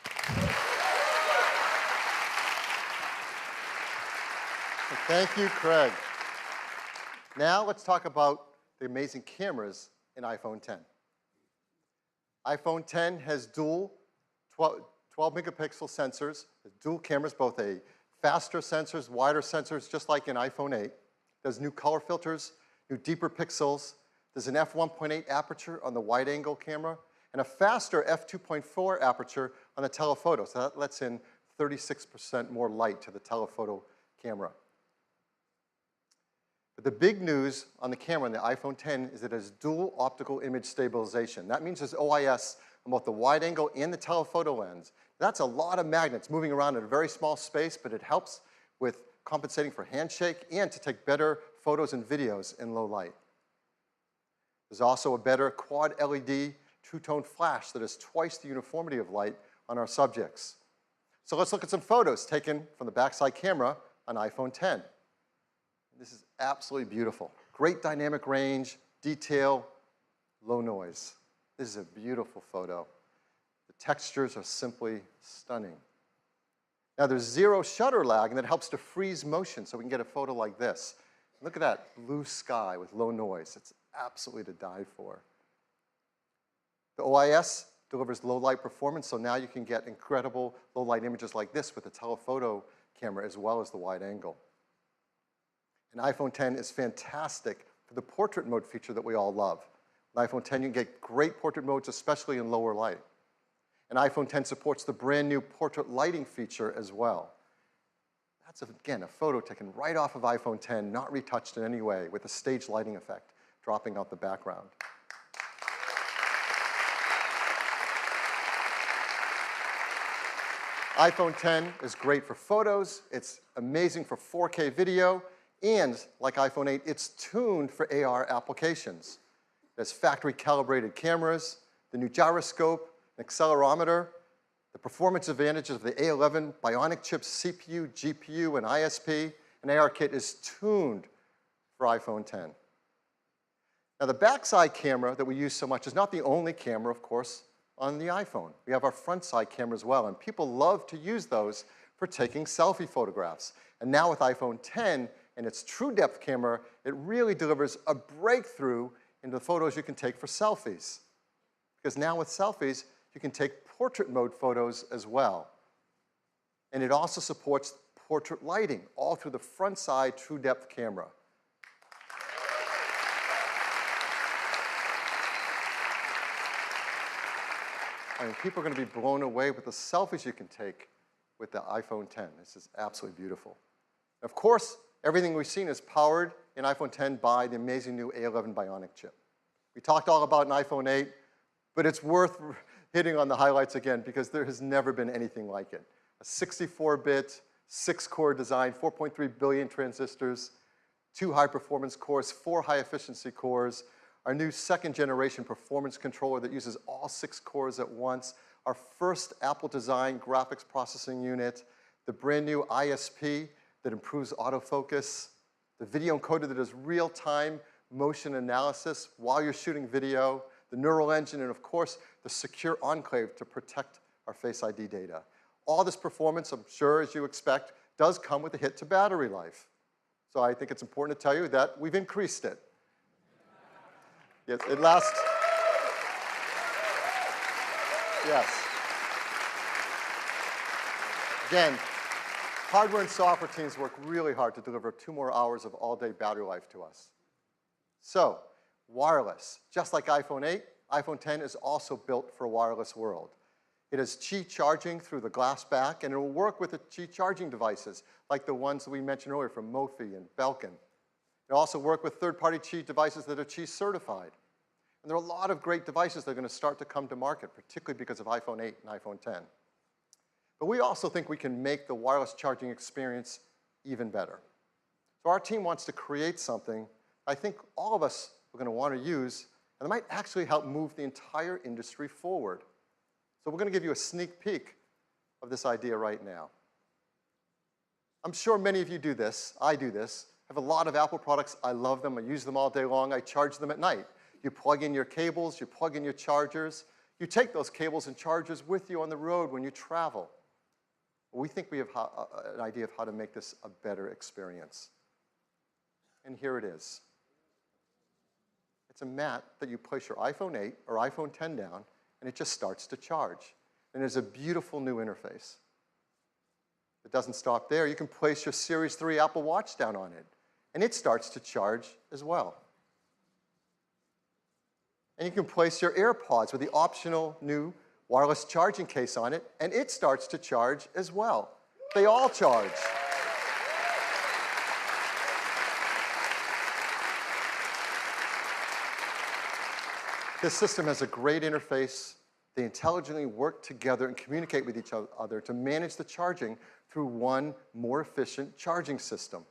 [SPEAKER 8] Thank you, Craig. Now let's talk about the amazing cameras in iPhone X. iPhone X has dual 12 megapixel sensors, dual cameras, both a faster sensors, wider sensors, just like in iPhone 8. There's new color filters, new deeper pixels. There's an f1.8 aperture on the wide-angle camera, and a faster f2.4 aperture on the telephoto. So that lets in 36% more light to the telephoto camera. But the big news on the camera in the iPhone X is it has dual optical image stabilization. That means there's OIS on both the wide-angle and the telephoto lens. That's a lot of magnets moving around in a very small space, but it helps with compensating for handshake and to take better photos and videos in low light. There's also a better quad LED two-tone flash that has twice the uniformity of light on our subjects. So let's look at some photos taken from the backside camera on iPhone X. This is absolutely beautiful. Great dynamic range, detail, low noise. This is a beautiful photo. The textures are simply stunning. Now there's zero shutter lag, and that helps to freeze motion so we can get a photo like this. Look at that blue sky with low noise. It's absolutely to die for. The OIS delivers low light performance, so now you can get incredible low light images like this with the telephoto camera as well as the wide angle. And iPhone X is fantastic for the portrait mode feature that we all love. On iPhone X, you can get great portrait modes, especially in lower light. And iPhone X supports the brand new portrait lighting feature as well. That's, again, a photo taken right off of iPhone X, not retouched in any way, with a stage lighting effect dropping out the background. iPhone X is great for photos. It's amazing for 4K video. And like iPhone 8, it's tuned for AR applications. There's factory-calibrated cameras, the new gyroscope, an accelerometer, the performance advantages of the A11 Bionic chips, CPU, GPU, and ISP, and ARKit is tuned for iPhone X. Now, the backside camera that we use so much is not the only camera, of course, on the iPhone. We have our front side camera as well, and people love to use those for taking selfie photographs. And now with iPhone X and its true depth camera, it really delivers a breakthrough in the photos you can take for selfies. Because now with selfies, you can take portrait mode photos as well. And it also supports portrait lighting, all through the front side true depth camera. I mean, people are going to be blown away with the selfies you can take with the iPhone X. This is absolutely beautiful. Of course, everything we've seen is powered in iPhone X by the amazing new A11 Bionic chip. We talked all about an iPhone 8, but it's worth hitting on the highlights again because there has never been anything like it. A 64-bit, 6-core design, 4.3 billion transistors, 2 high-performance cores, 4 high-efficiency cores, our new second-generation performance controller that uses all 6 cores at once, our first Apple-designed graphics processing unit, the brand new ISP that improves autofocus, the video encoder that does real-time motion analysis while you're shooting video, the neural engine, and of course, the secure enclave to protect our Face ID data. All this performance, I'm sure, as you expect, does come with a hit to battery life. So I think it's important to tell you that we've increased it. Yes, it lasts. Yes. Again, hardware and software teams work really hard to deliver 2 more hours of all-day battery life to us. So, wireless. Just like iPhone 8, iPhone 10 is also built for a wireless world. It has Qi charging through the glass back, and it will work with the Qi charging devices, like the ones that we mentioned earlier from Mophie and Belkin. It'll also work with third-party Qi devices that are Qi certified. And there are a lot of great devices that are going to start to come to market, particularly because of iPhone 8 and iPhone 10. But we also think we can make the wireless charging experience even better. So our team wants to create something I think all of us are going to want to use, and it might actually help move the entire industry forward. So we're going to give you a sneak peek of this idea right now. I'm sure many of you do this. I do this. I have a lot of Apple products. I love them. I use them all day long. I charge them at night. You plug in your cables. You plug in your chargers. You take those cables and chargers with you on the road when you travel. We think we have an idea of how to make this a better experience. And here it is. It's a mat that you place your iPhone 8 or iPhone 10 down, and it just starts to charge. And there's a beautiful new interface. It doesn't stop there. You can place your Series 3 Apple Watch down on it, and it starts to charge as well. And you can place your AirPods with the optional new wireless charging case on it, and it starts to charge as well. They all charge. This system has a great interface. They intelligently work together and communicate with each other to manage the charging through one more efficient charging system.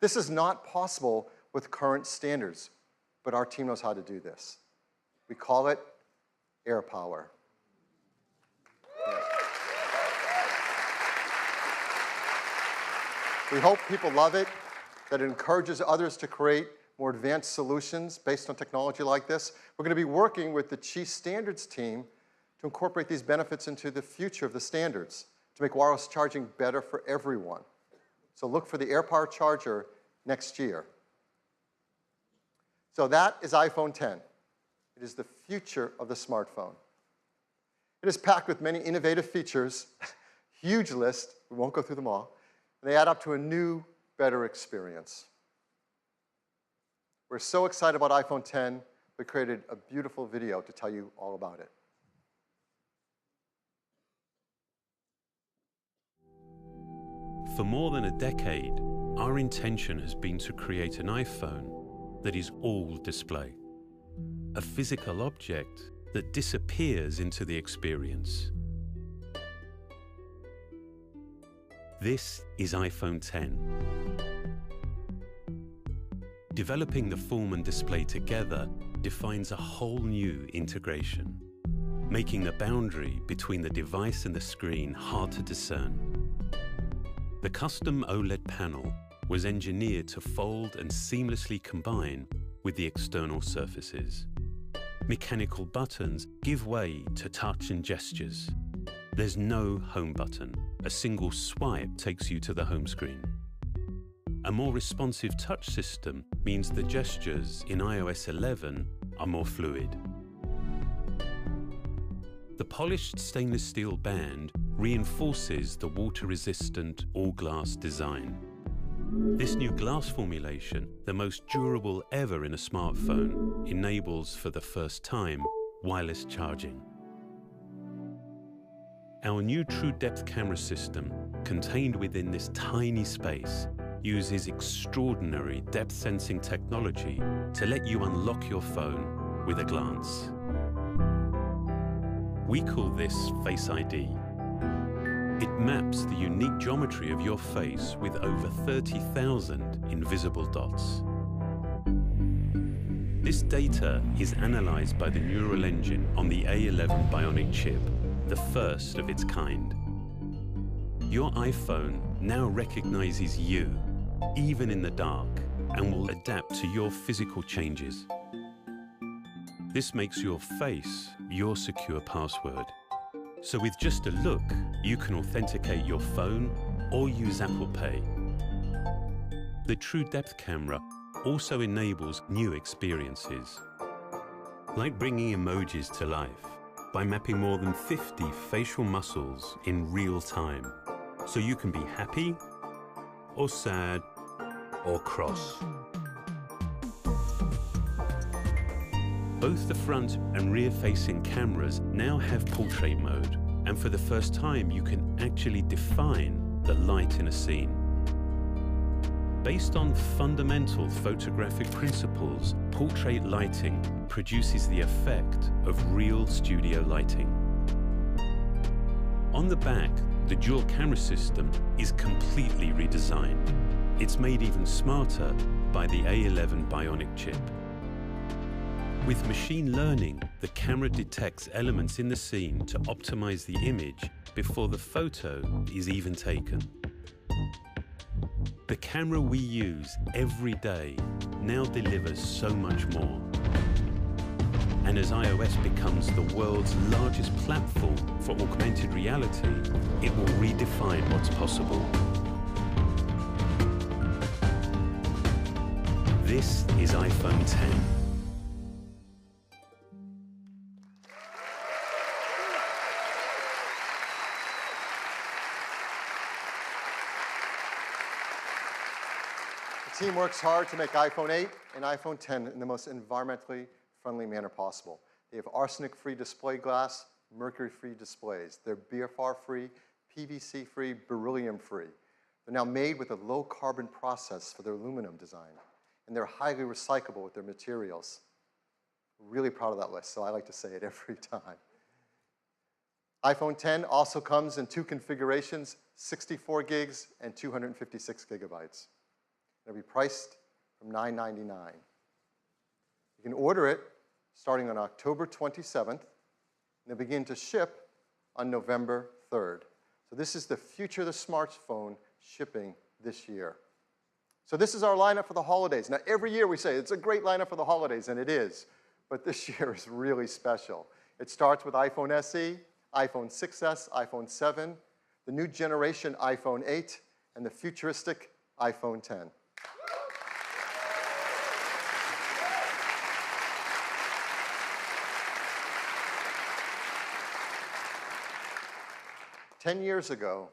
[SPEAKER 8] This is not possible with current standards, but our team knows how to do this. We call it AirPower. We hope people love it, that it encourages others to create more advanced solutions based on technology like this. We're going to be working with the Qi Standards team to incorporate these benefits into the future of the standards to make wireless charging better for everyone. So look for the AirPower charger next year. So that is iPhone 10. It is the future of the smartphone. It is packed with many innovative features, huge list, we won't go through them all, and they add up to a new, better experience. We're so excited about iPhone 10, we created a beautiful video to tell you all about it.
[SPEAKER 15] For more than a decade, our intention has been to create an iPhone that is all display. A physical object that disappears into the experience. This is iPhone 10. Developing the form and display together defines a whole new integration, making the boundary between the device and the screen hard to discern. The custom OLED panel was engineered to fold and seamlessly combine with the external surfaces. Mechanical buttons give way to touch and gestures. There's no home button. A single swipe takes you to the home screen. A more responsive touch system means the gestures in iOS 11 are more fluid. The polished stainless steel band reinforces the water-resistant all-glass design. This new glass formulation, the most durable ever in a smartphone, enables for the first time wireless charging. Our new True Depth camera system, contained within this tiny space, uses extraordinary depth sensing technology to let you unlock your phone with a glance. We call this Face ID. It maps the unique geometry of your face with over 30,000 invisible dots. This data is analyzed by the neural engine on the A11 Bionic chip, the first of its kind. Your iPhone now recognizes you, even in the dark, and will adapt to your physical changes. This makes your face your secure password. So with just a look, you can authenticate your phone or use Apple Pay. The True Depth camera also enables new experiences, like bringing emojis to life by mapping more than 50 facial muscles in real time, so you can be happy or sad or cross. Both the front and rear-facing cameras now have portrait mode, and for the first time you can actually define the light in a scene. Based on fundamental photographic principles, portrait lighting produces the effect of real studio lighting. On the back, the dual camera system is completely redesigned. It's made even smarter by the A11 Bionic chip. With machine learning, the camera detects elements in the scene to optimize the image before the photo is even taken. The camera we use every day now delivers so much more. And as iOS becomes the world's largest platform for augmented reality, it will redefine what's possible. This is iPhone 10.
[SPEAKER 8] The team works hard to make iPhone 8 and iPhone 10 in the most environmentally friendly manner possible. They have arsenic-free display glass, mercury-free displays. They're BFR-free, PVC-free, beryllium-free. They're now made with a low-carbon process for their aluminum design, and they're highly recyclable with their materials. We're really proud of that list, so I like to say it every time. iPhone 10 also comes in two configurations, 64 gigs and 256 gigabytes. It'll be priced from $9.99. You can order it starting on October 27th, and they'll begin to ship on November 3rd. So this is the future of the smartphone shipping this year. So this is our lineup for the holidays. Now, every year we say it's a great lineup for the holidays, and it is. But this year is really special. It starts with iPhone SE, iPhone 6s, iPhone 7, the new generation iPhone 8, and the futuristic iPhone 10. Ten years ago,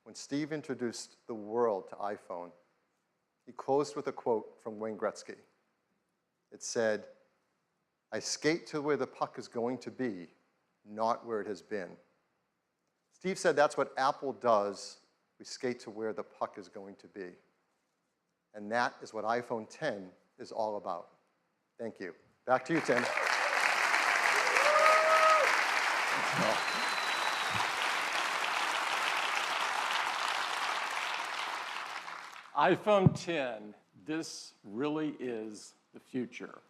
[SPEAKER 8] when Steve introduced the world to iPhone, he closed with a quote from Wayne Gretzky. It said, "I skate to where the puck is going to be, not where it has been." Steve said that's what Apple does. We skate to where the puck is going to be. And that is what iPhone 10 is all about. Thank you. Back to you, Tim.
[SPEAKER 3] iPhone 10, this really is the future.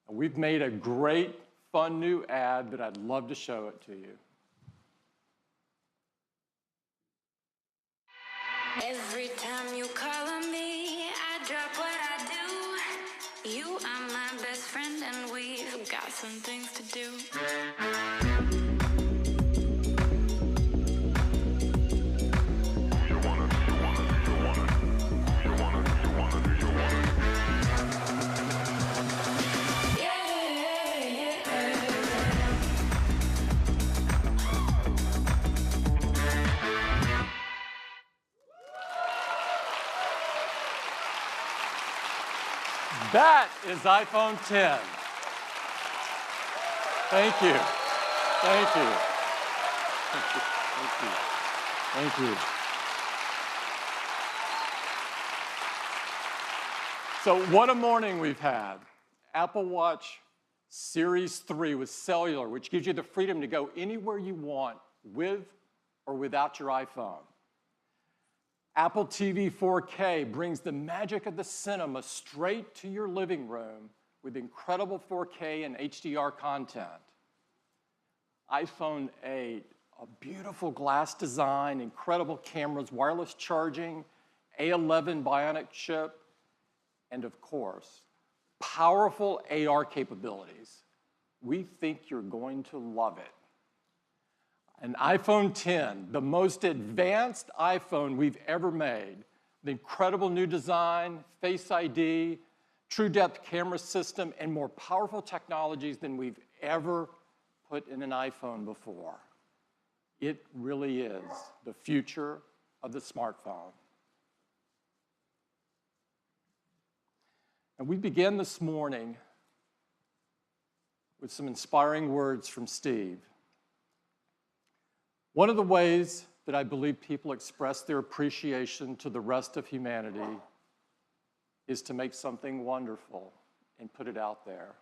[SPEAKER 3] We've made a great, fun new ad that I'd love to show it to you.
[SPEAKER 16] Every time you call on me, I drop what I do. You are my best friend and we've got some things to do.
[SPEAKER 3] That is iPhone 10. Thank you. Thank you. Thank you. Thank you. Thank you. So what a morning we've had. Apple Watch Series 3 with cellular, which gives you the freedom to go anywhere you want with or without your iPhone. Apple TV 4K brings the magic of the cinema straight to your living room with incredible 4K and HDR content. iPhone 8, A beautiful glass design, incredible cameras, wireless charging, A11 Bionic chip, and of course, powerful AR capabilities. We think you're going to love it. An iPhone 10, the most advanced iPhone we've ever made. The incredible new design, Face ID, true depth camera system, and more powerful technologies than we've ever put in an iPhone before. It really is the future of the smartphone. And we began this morning with some inspiring words from Steve. One of the ways that I believe people express their appreciation to the rest of humanity is to make something wonderful and put it out there.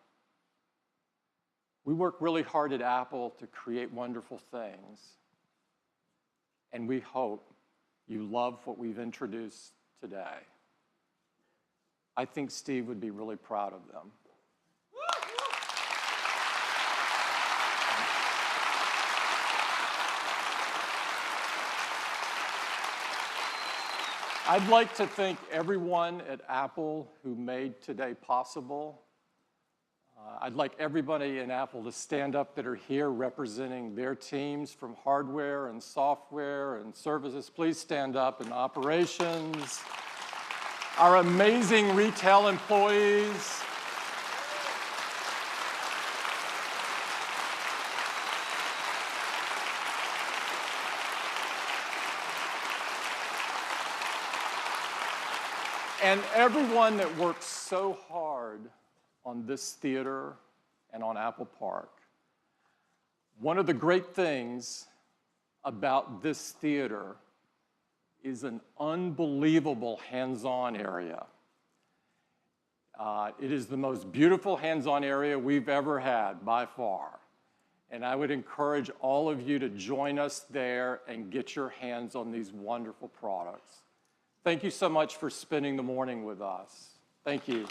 [SPEAKER 3] We work really hard at Apple to create wonderful things, and we hope you love what we've introduced today. I think Steve would be really proud of them. I'd like to thank everyone at Apple who made today possible. I'd like everybody in Apple to stand up that are here representing their teams from hardware and software and services. Please stand up, and operations. Our amazing retail employees. And everyone that works so hard on this theater and on Apple Park. One of the great things about this theater is an unbelievable hands-on area. It is the most beautiful hands-on area we've ever had by far. And I would encourage all of you to join us there and get your hands on these wonderful products. Thank you so much for spending the morning with us. Thank you.